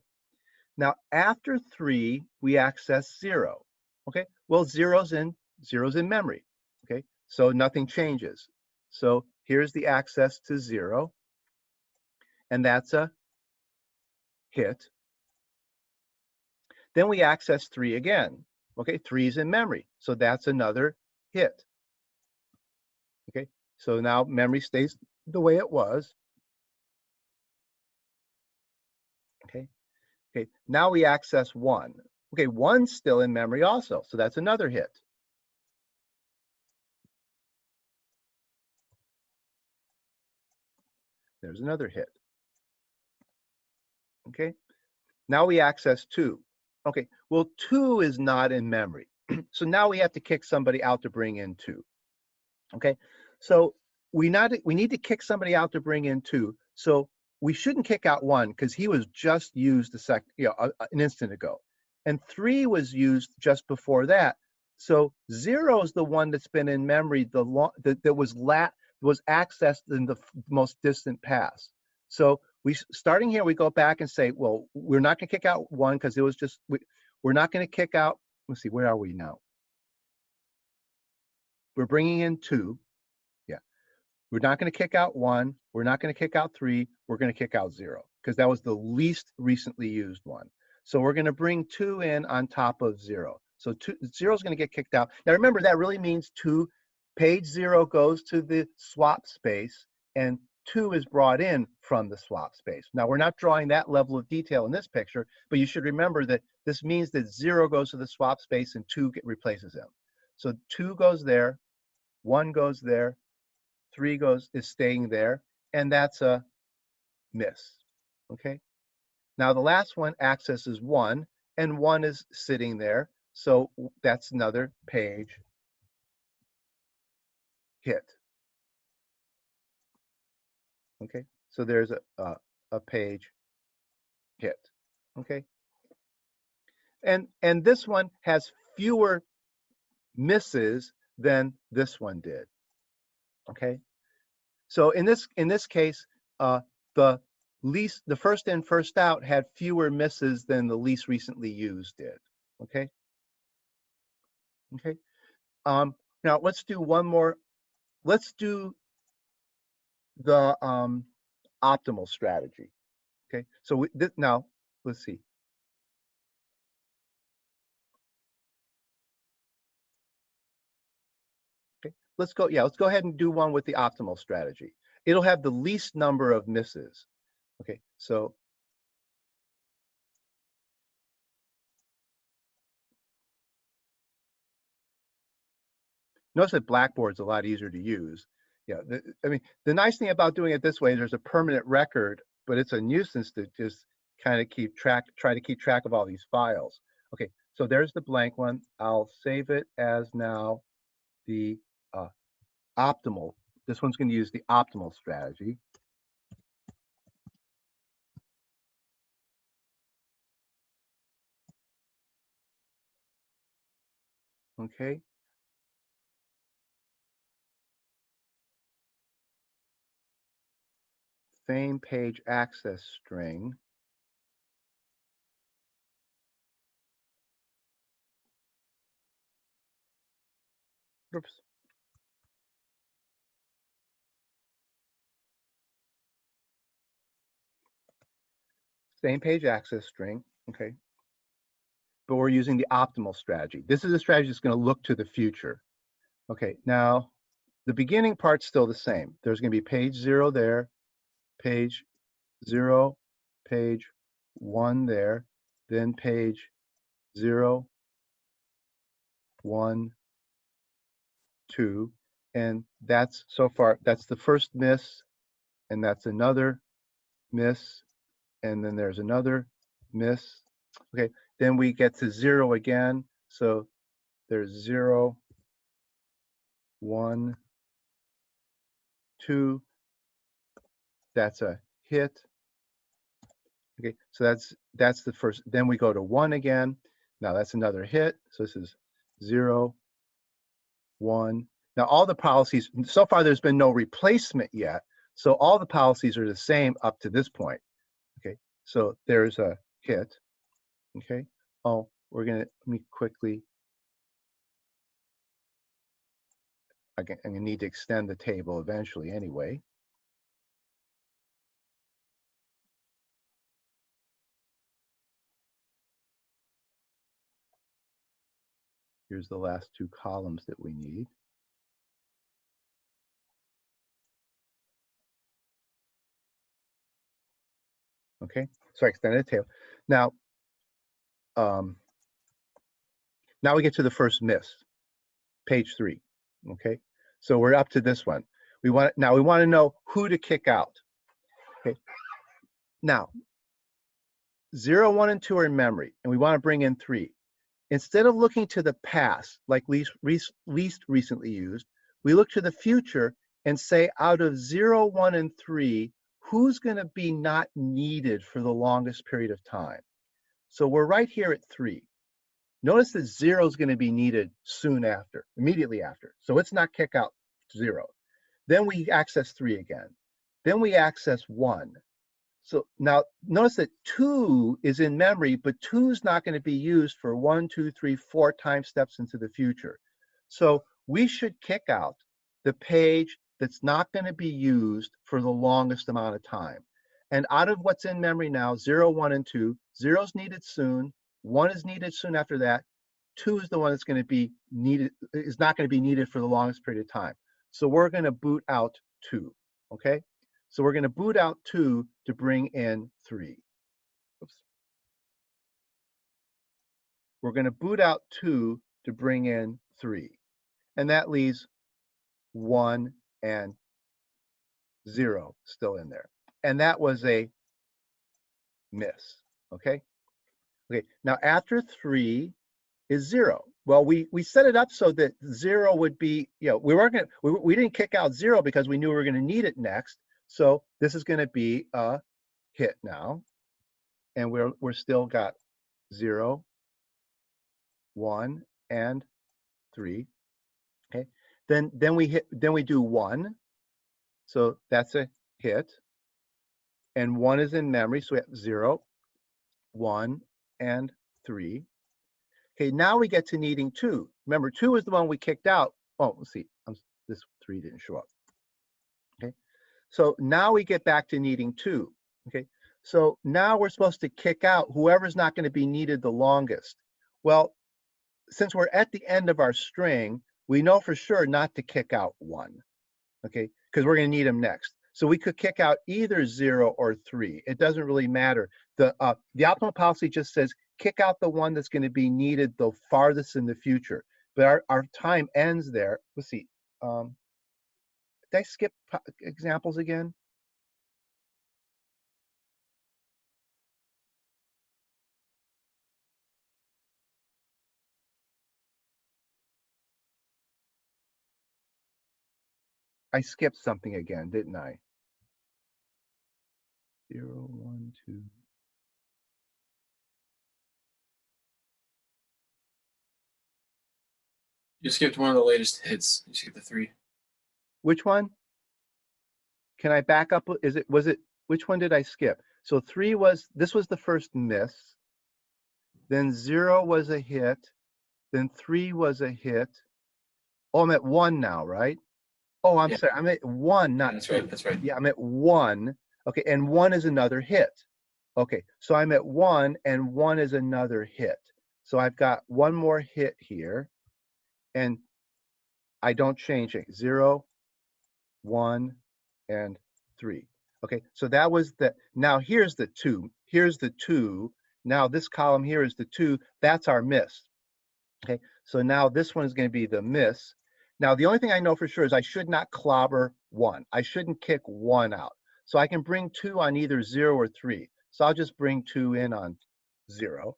A: Now, after 3, we access 0. Okay, well, zero's in memory. Okay, so nothing changes. So here's the access to 0, and that's a hit. Then we access 3 again. Okay, 3 is in memory, so that's another hit. Okay, so now memory stays the way it was. Okay. Okay, now we access 1. Okay, 1's still in memory also, so that's another hit. There's another hit. Okay, now we access 2. Okay, well, 2 is not in memory. So now we have to kick somebody out to bring in 2. Okay, so we need to kick somebody out to bring in 2. So we shouldn't kick out 1 because he was just used an instant ago. And 3 was used just before that. So 0 is the one that's been in memory that was accessed in the most distant past. So starting here, we go back and say, well, we're not going to kick out 1 because it was just we're not going to kick out. Let's see, where are we now? We're bringing in 2. Yeah, we're not going to kick out 1. We're not going to kick out 3. We're going to kick out 0 because that was the least recently used one. So we're going to bring 2 in on top of 0. So 0 is going to get kicked out. Now remember, that really means page 0 goes to the swap space, and 2 is brought in from the swap space. Now we're not drawing that level of detail in this picture, but you should remember that this means that 0 goes to the swap space and 2 replaces him. So 2 goes there, 1 goes there, 3 is staying there, and that's a miss. Okay. Now the last one accesses 1, and 1 is sitting there, so that's another page hit. Okay, so there's a page hit. Okay, and this one has fewer misses than this one did. Okay, so in this case, the first in, first out had fewer misses than the least recently used did. Okay. Okay. Now let's do one more. Let's do the optimal strategy. Okay, so now let's see. Okay, let's go. Yeah, let's go ahead and do one with the optimal strategy. It'll have the least number of misses. Okay, so notice that Blackboard's a lot easier to use. Yeah, I mean, the nice thing about doing it this way, there's a permanent record, but it's a nuisance to just kind of try to keep track of all these files. Okay, so there's the blank one. I'll save it as now the optimal. This one's going to use the optimal strategy. Okay. Same page access string. Oops. Same page access string. Okay. But we're using the optimal strategy. This is a strategy that's going to look to the future. Okay. Now, the beginning part's still the same. There's going to be page 0 there, page 0, page 1 there, then page 0, 1, 2, and that's so far, that's the first miss, and that's another miss, and then there's another miss. Okay, then we get to 0 again. So there's 0, 1, 2. That's a hit. Okay, so that's the first. Then we go to 1 again. Now that's another hit. So this is 0, 1. Now all the policies, so far there's been no replacement yet. So all the policies are the same up to this point. Okay, so there's a hit. Okay, oh, let me quickly, I'm gonna need to extend the table eventually anyway. Here's the last 2 columns that we need. Okay, so I extended the table. Now, now we get to the first miss, page 3. Okay, so we're up to this one. We want to know who to kick out. Okay, now 0, 1, and 2 are in memory, and we want to bring in 3. Instead of looking to the past, like least recently used, we look to the future and say out of 0, 1, and 3, who's going to be not needed for the longest period of time. So we're right here at 3. Notice that 0 is going to be needed soon after, immediately after. So let's not kick out 0. Then we access 3 again. Then we access 1. So now notice that 2 is in memory, but 2 is not going to be used for 1, 2, 3, 4 time steps into the future. So we should kick out the page that's not going to be used for the longest amount of time. And out of what's in memory now, 0, 1, and 2, 0 is needed soon, 1 is needed soon after that, 2 is the one that's going to be needed, is not going to be needed for the longest period of time. So we're going to boot out 2, okay? So we're going to boot out 2 to bring in 3. Oops. We're going to boot out 2 to bring in 3. And that leaves 1 and 0 still in there. And that was a miss, okay? Okay, now after 3 is 0. Well, we set it up so that 0 would be, we didn't kick out 0 because we knew we were going to need it next. So this is going to be a hit now. And we're still got 0, 1, and 3. Okay. Then we do 1. So that's a hit. And 1 is in memory. So we have 0, 1, and 3. Okay, now we get to needing 2. Remember, 2 is the one we kicked out. Oh, let's see. This 3 didn't show up. Okay. So now we get back to needing 2. Okay. So now we're supposed to kick out whoever's not going to be needed the longest. Well, since we're at the end of our string, we know for sure not to kick out 1, okay, because we're going to need them next. So we could kick out either 0 or 3. It doesn't really matter. The optimal policy just says kick out the one that's going to be needed the farthest in the future. But our time ends there. Let's see. Did I skip examples again? I skipped something again, didn't I? 0, 1, 2.
C: You skipped one of the latest hits. You skipped the 3.
A: Which one? Can I back up? Which one did I skip? So 3 this was the first miss. Then 0 was a hit. Then 3 was a hit. Oh, I'm at 1 now, right? Oh, I'm sorry. I'm at 1, not
C: That's
A: 2.
C: right. That's right.
A: Yeah, I'm at 1. Okay, and 1 is another hit. Okay, so I'm at 1 and 1 is another hit. So I've got one more hit here, and I don't change it. 0, 1, and 3. Okay, so that was the, now here's the 2. Here's the 2. Now this column here is the 2. That's our miss. Okay, so now this one is going to be the miss. Now, the only thing I know for sure is I should not clobber 1. I shouldn't kick 1 out. So I can bring 2 on either 0 or 3. So I'll just bring 2 in on 0,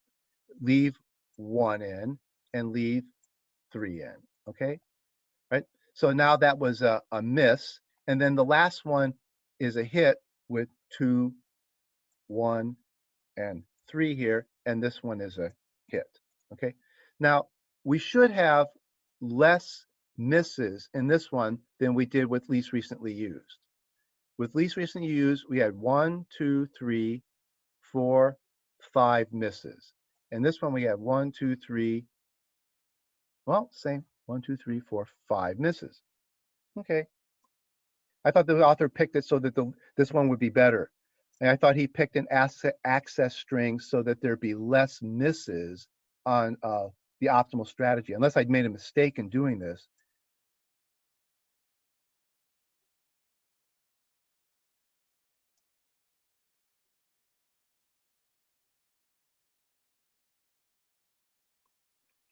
A: leave 1 in, and leave 3 in. Okay, right? So now that was a miss. And then the last one is a hit with 2, 1, and 3 here. And this one is a hit. Okay, now we should have less misses in this one than we did with least recently used. With least recently used, we had 1, 2, 3, 4, 5 misses. And this one we had 1, 2, 3, well, same, 1, 2, 3, 4, 5 misses. Okay. I thought the author picked it so that this one would be better. And I thought he picked an access string so that there'd be less misses on the optimal strategy, unless I'd made a mistake in doing this.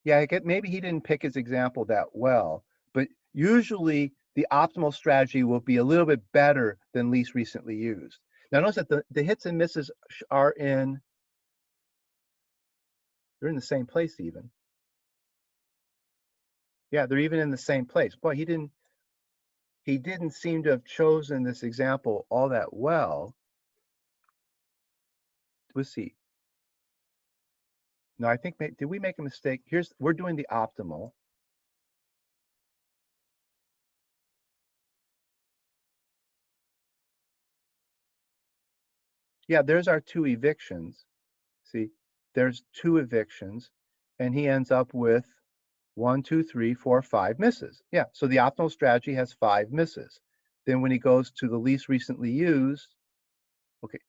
A: Yeah, maybe he didn't pick his example that well, but usually the optimal strategy will be a little bit better than least recently used. Now notice that the hits and misses are they're in the same place even. Yeah, they're even in the same place. Boy, he didn't seem to have chosen this example all that well. Let's see. No, I think, did we make a mistake? We're doing the optimal. Yeah, there's our 2 evictions. See, there's 2 evictions, and he ends up with 1, 2, 3, 4, 5 misses. Yeah, so the optimal strategy has 5 misses. Then when he goes to the least recently used, okay.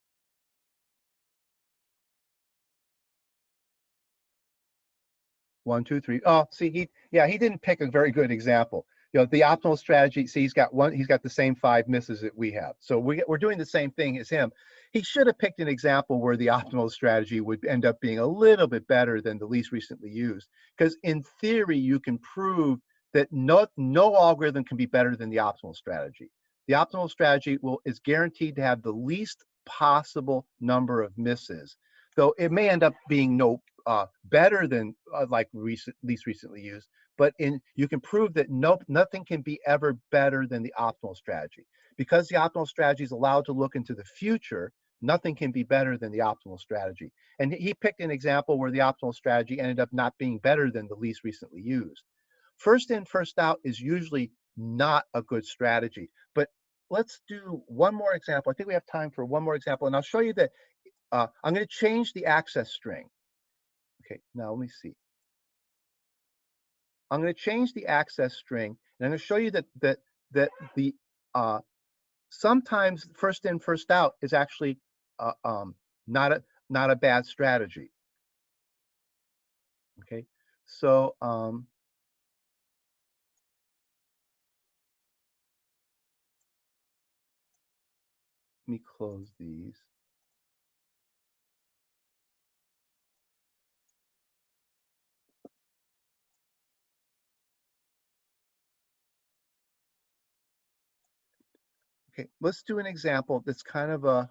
A: 1, 2, 3. Oh, see, he didn't pick a very good example. The optimal strategy, see, he's got the same 5 misses that we have. So we're doing the same thing as him. He should have picked an example where the optimal strategy would end up being a little bit better than the least recently used. Because in theory, you can prove that no algorithm can be better than the optimal strategy. The optimal strategy is guaranteed to have the least possible number of misses. Though it may end up being better than least recently used, but you can prove that nothing can be ever better than the optimal strategy. Because the optimal strategy is allowed to look into the future, nothing can be better than the optimal strategy. And he picked an example where the optimal strategy ended up not being better than the least recently used. First in, first out is usually not a good strategy. But let's do one more example. I think we have time for one more example, and I'll show you that I'm going to change the access string. Okay, now let me see. I'm going to change the access string, and I'm going to show you that the sometimes first in, first out is actually not a bad strategy. Okay, so let me close these. Okay, let's do an example that's kind of a,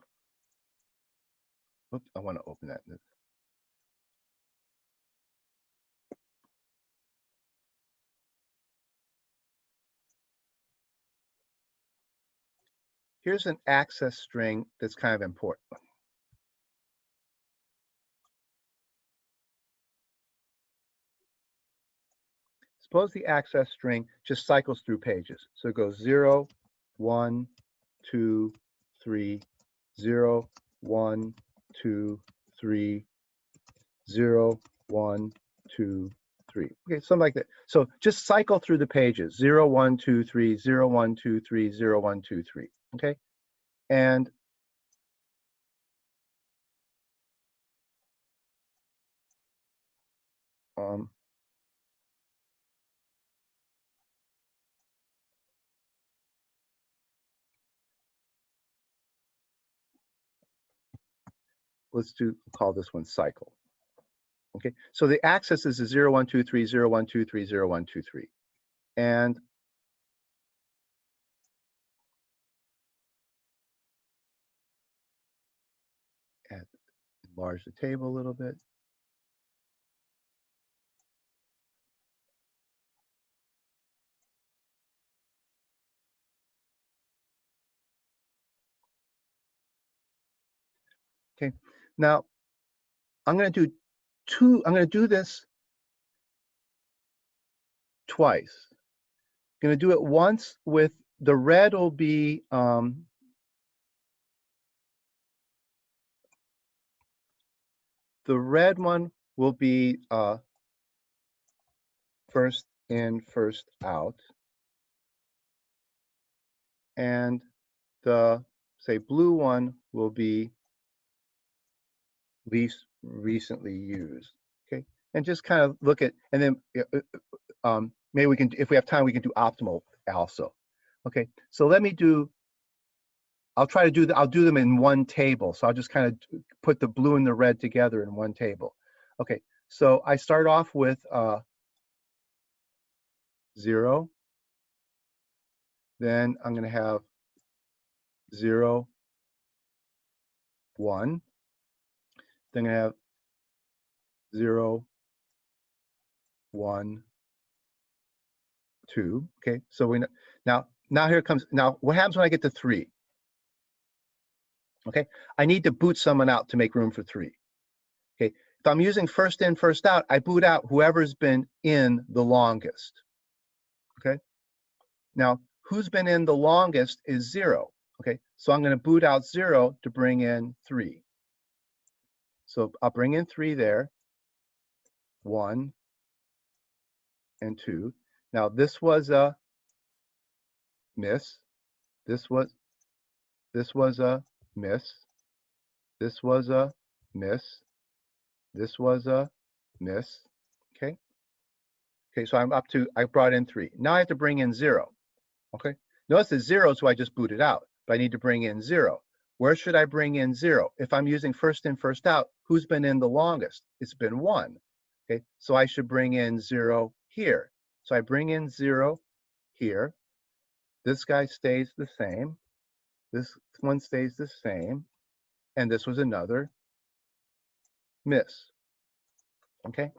A: oops, I want to open that. Here's an access string that's kind of important. Suppose the access string just cycles through pages. So it goes 0, 1, 2, 3, 0, 1, 2, 3, 0, 1, 2, 3. Okay, something like that. So just cycle through the pages. 0, 1, 2, 3, 0, 1, 2, 3, 0, 1, 2, 3. Okay. And let's call this one cycle. Okay, so the access is a 0, 1, 2, 3, 0, 1, 2, 3, 0, 1, 2, 3. And enlarge the table a little bit. Okay, now I'm going to do this twice. I'm going to do it once with the red will be the red one will be first in, first out, and the, say, blue one will be least recently used. Okay, and just kind of look at, and then maybe we can, if we have time, we can do optimal also. Okay, so let me do, I'll do them in one table. So I'll just kind of put the blue and the red together in one table. Okay, so I start off with 0. Then I'm going to have 0, 1. Then I have 0, 1, 2. Okay, so we know, now here comes, now what happens when I get to 3? Okay, I need to boot someone out to make room for 3. Okay, if I'm using first in, first out, I boot out whoever's been in the longest. Okay, now who's been in the longest is 0. Okay, so I'm going to boot out 0 to bring in 3. So I'll bring in 3 there, 1 and 2. Now this was a miss. This was a miss. This was a miss. This was a miss. Okay. Okay, so I'm up to, I brought in 3. Now I have to bring in 0. Okay. Notice the 0 is who I just booted out, but I need to bring in 0. Where should I bring in 0? If I'm using first in, first out, who's been in the longest? It's been 1. Okay, so I should bring in 0 here. So I bring in 0 here. This guy stays the same. This one stays the same. And this was another miss. Okay.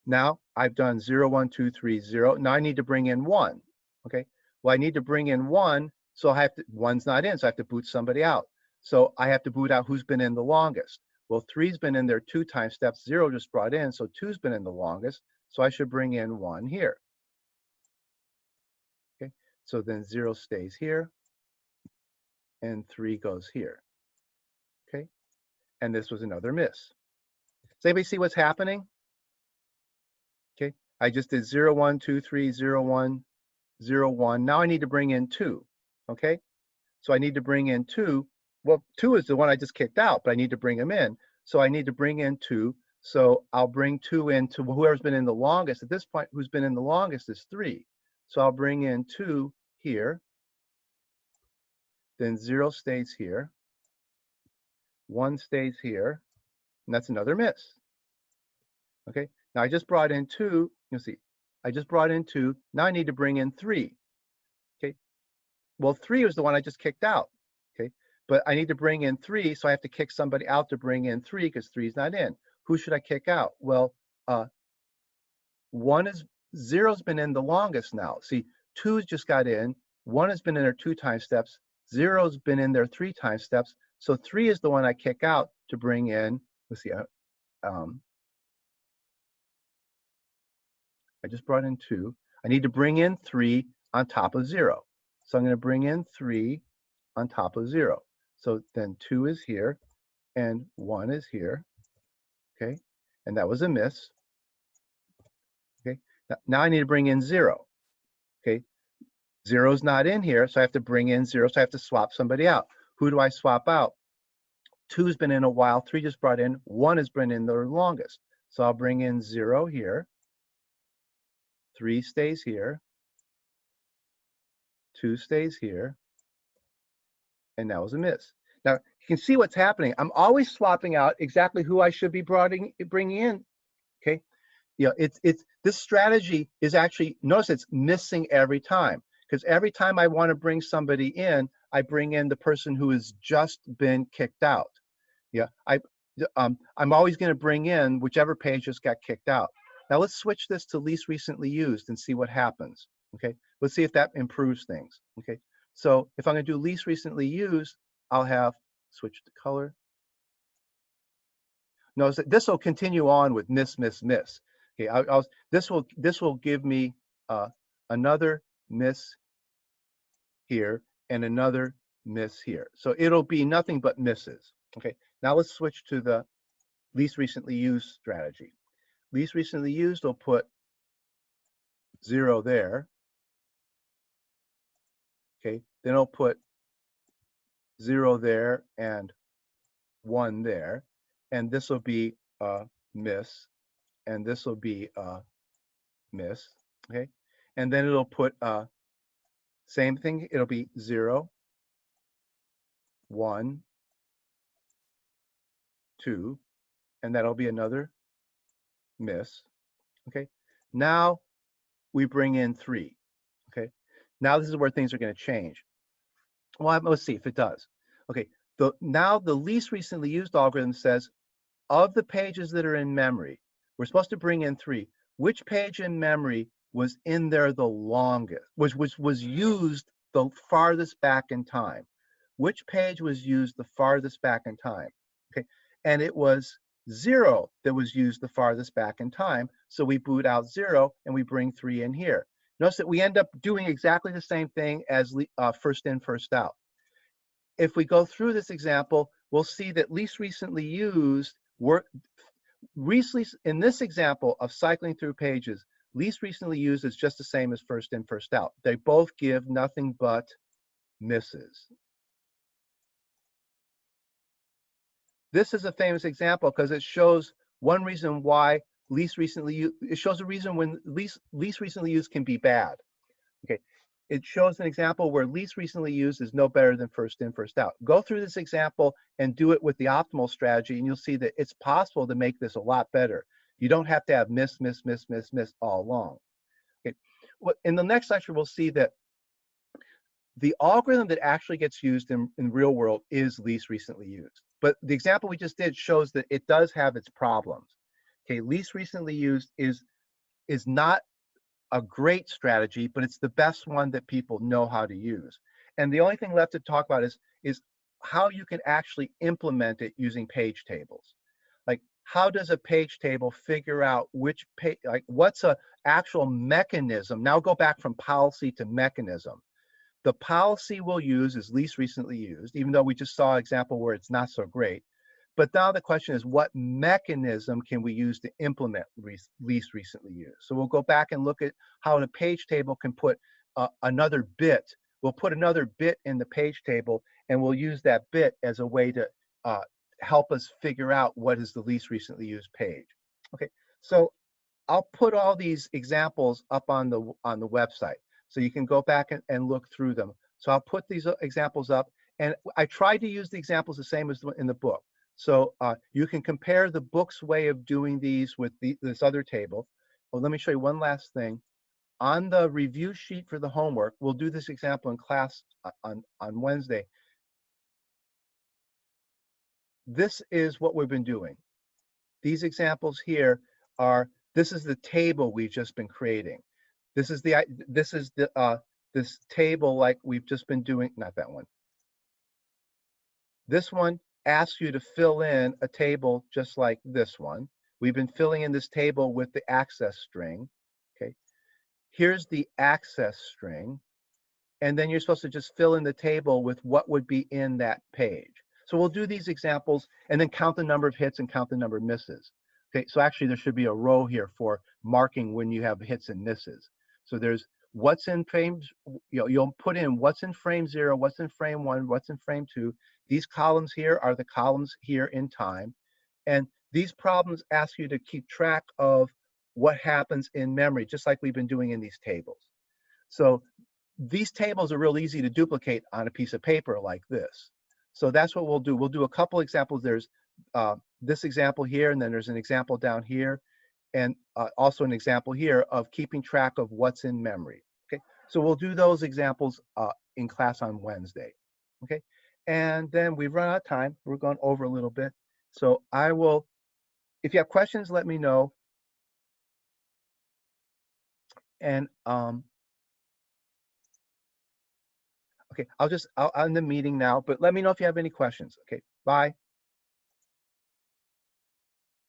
A: Now I've done 0, 1, 2, 3, 0. Now I need to bring in 1. Okay. Well, I need to bring in 1. So I have to, 1's not in, so I have to boot somebody out. So I have to boot out who's been in the longest. Well, 3's been in there 2 times, steps 0 just brought in, so 2's been in the longest. So I should bring in 1 here. Okay. So then 0 stays here, and 3 goes here. Okay. And this was another miss. Does anybody see what's happening? Okay, I just did 0, 1, 2, 3, 0, 1, 0, 1. Now I need to bring in 2. Okay, so I need to bring in 2. well, 2 is the one I just kicked out, but I need to bring him in. So I need to bring in 2. So I'll bring 2 into whoever's been in the longest. At this point, who's been in the longest is 3. So I'll bring in 2 here. Then 0 stays here. 1 stays here. And that's another miss. Okay. Now I just brought in 2. You'll see. I just brought in 2. Now I need to bring in 3. Okay. Well, 3 was the one I just kicked out. Okay. But I need to bring in 3, so I have to kick somebody out to bring in 3 because 3 is not in. Who should I kick out? Well, 0's been in the longest now. See, 2's just got in. 1 has been in there 2 time steps. 0's been in there 3 time steps. So 3 is the one I kick out to bring in. Let's see. I just brought in 2. I need to bring in 3 on top of 0. So I'm going to bring in 3 on top of 0. So then 2 is here and 1 is here. Okay. And that was a miss. Okay. Now I need to bring in 0. Okay. 0's not in here, so I have to bring in 0. So I have to swap somebody out. Who do I swap out? 2's been in a while. 3 just brought in. 1 has been in the longest. So I'll bring in 0 here. 3 stays here. 2 stays here. And that was a miss. Now, you can see what's happening. I'm always swapping out exactly who I should be bringing in. Okay. You know, this strategy is actually, notice it's missing every time. Because every time I want to bring somebody in, I bring in the person who has just been kicked out. Yeah, I'm always going to bring in whichever page just got kicked out. Now let's switch this to least recently used and see what happens. Okay, let's see if that improves things. Okay, so if I'm going to do least recently used, I'll have switch the color. Notice that this will continue on with miss, miss, miss. Okay, this will give me another miss here and another miss here. So it'll be nothing but misses. Okay, now let's switch to the least recently used strategy. Least recently used will put 0 there. Okay, then it'll put 0 there and 1 there. And this will be a miss. And this will be a miss. Okay, and then it'll put same thing. It'll be 0, 1, 2, and that'll be another miss. Okay, now we bring in 3. Okay, now this is where things are going to change. Well, let's see if it does. Okay, now the least recently used algorithm says of the pages that are in memory, we're supposed to bring in 3. Which page in memory was in there the longest, which was used the farthest back in time? Which page was used the farthest back in time? Okay, and it was 0 that was used the farthest back in time. So we boot out 0 and we bring 3 in here. Notice that we end up doing exactly the same thing as first in, first out. If we go through this example, we'll see that least recently used in this example of cycling through pages, least recently used is just the same as first in, first out. They both give nothing but misses. This is a famous example because it shows one reason why least recently used, it shows a reason when least recently used can be bad. Okay, it shows an example where least recently used is no better than first in, first out. Go through this example and do it with the optimal strategy, and you'll see that it's possible to make this a lot better. You don't have to have miss, miss, miss, miss, miss all along. Okay, well, in the next lecture, we'll see that the algorithm that actually gets used in real world is least recently used. But the example we just did shows that it does have its problems. Okay, least recently used is not a great strategy, but it's the best one that people know how to use. And the only thing left to talk about is how you can actually implement it using page tables. Like, how does a page table figure out which page, like what's a actual mechanism? Now go back from policy to mechanism. The policy we'll use is least recently used, even though we just saw an example where it's not so great. But now the question is, what mechanism can we use to implement least recently used? So we'll go back and look at how a page table can put another bit we'll put another bit in the page table, and we'll use that bit as a way to help us figure out what is the least recently used page. Okay, so I'll put all these examples up on the website, so you can go back and look through them. So I'll put these examples up, and I tried to use the examples the same as in the book. So you can compare the book's way of doing these with this other table. Well, let me show you one last thing. On the review sheet for the homework, we'll do this example in class on Wednesday. This is what we've been doing. These examples here are, this is the table we've just been creating. This is this table like we've just been doing, not that one. This one asks you to fill in a table just like this one. We've been filling in this table with the access string. Okay, here's the access string, and then you're supposed to just fill in the table with what would be in that page. So we'll do these examples and then count the number of hits and count the number of misses. Okay, so actually there should be a row here for marking when you have hits and misses. So there's what's in frames, you'll put in what's in frame 0, what's in frame 1, what's in frame 2. These columns here are the columns here in time. And these problems ask you to keep track of what happens in memory, just like we've been doing in these tables. So these tables are real easy to duplicate on a piece of paper like this. So that's what we'll do. We'll do a couple examples. There's this example here, and then there's an example down here, and also an example here of keeping track of what's in memory. Okay, so we'll do those examples in class on Wednesday. Okay, and then we've run out of time. We're going over a little bit. So I will, if you have questions, let me know. And okay, I'll end the meeting now, but let me know if you have any questions. Okay, bye.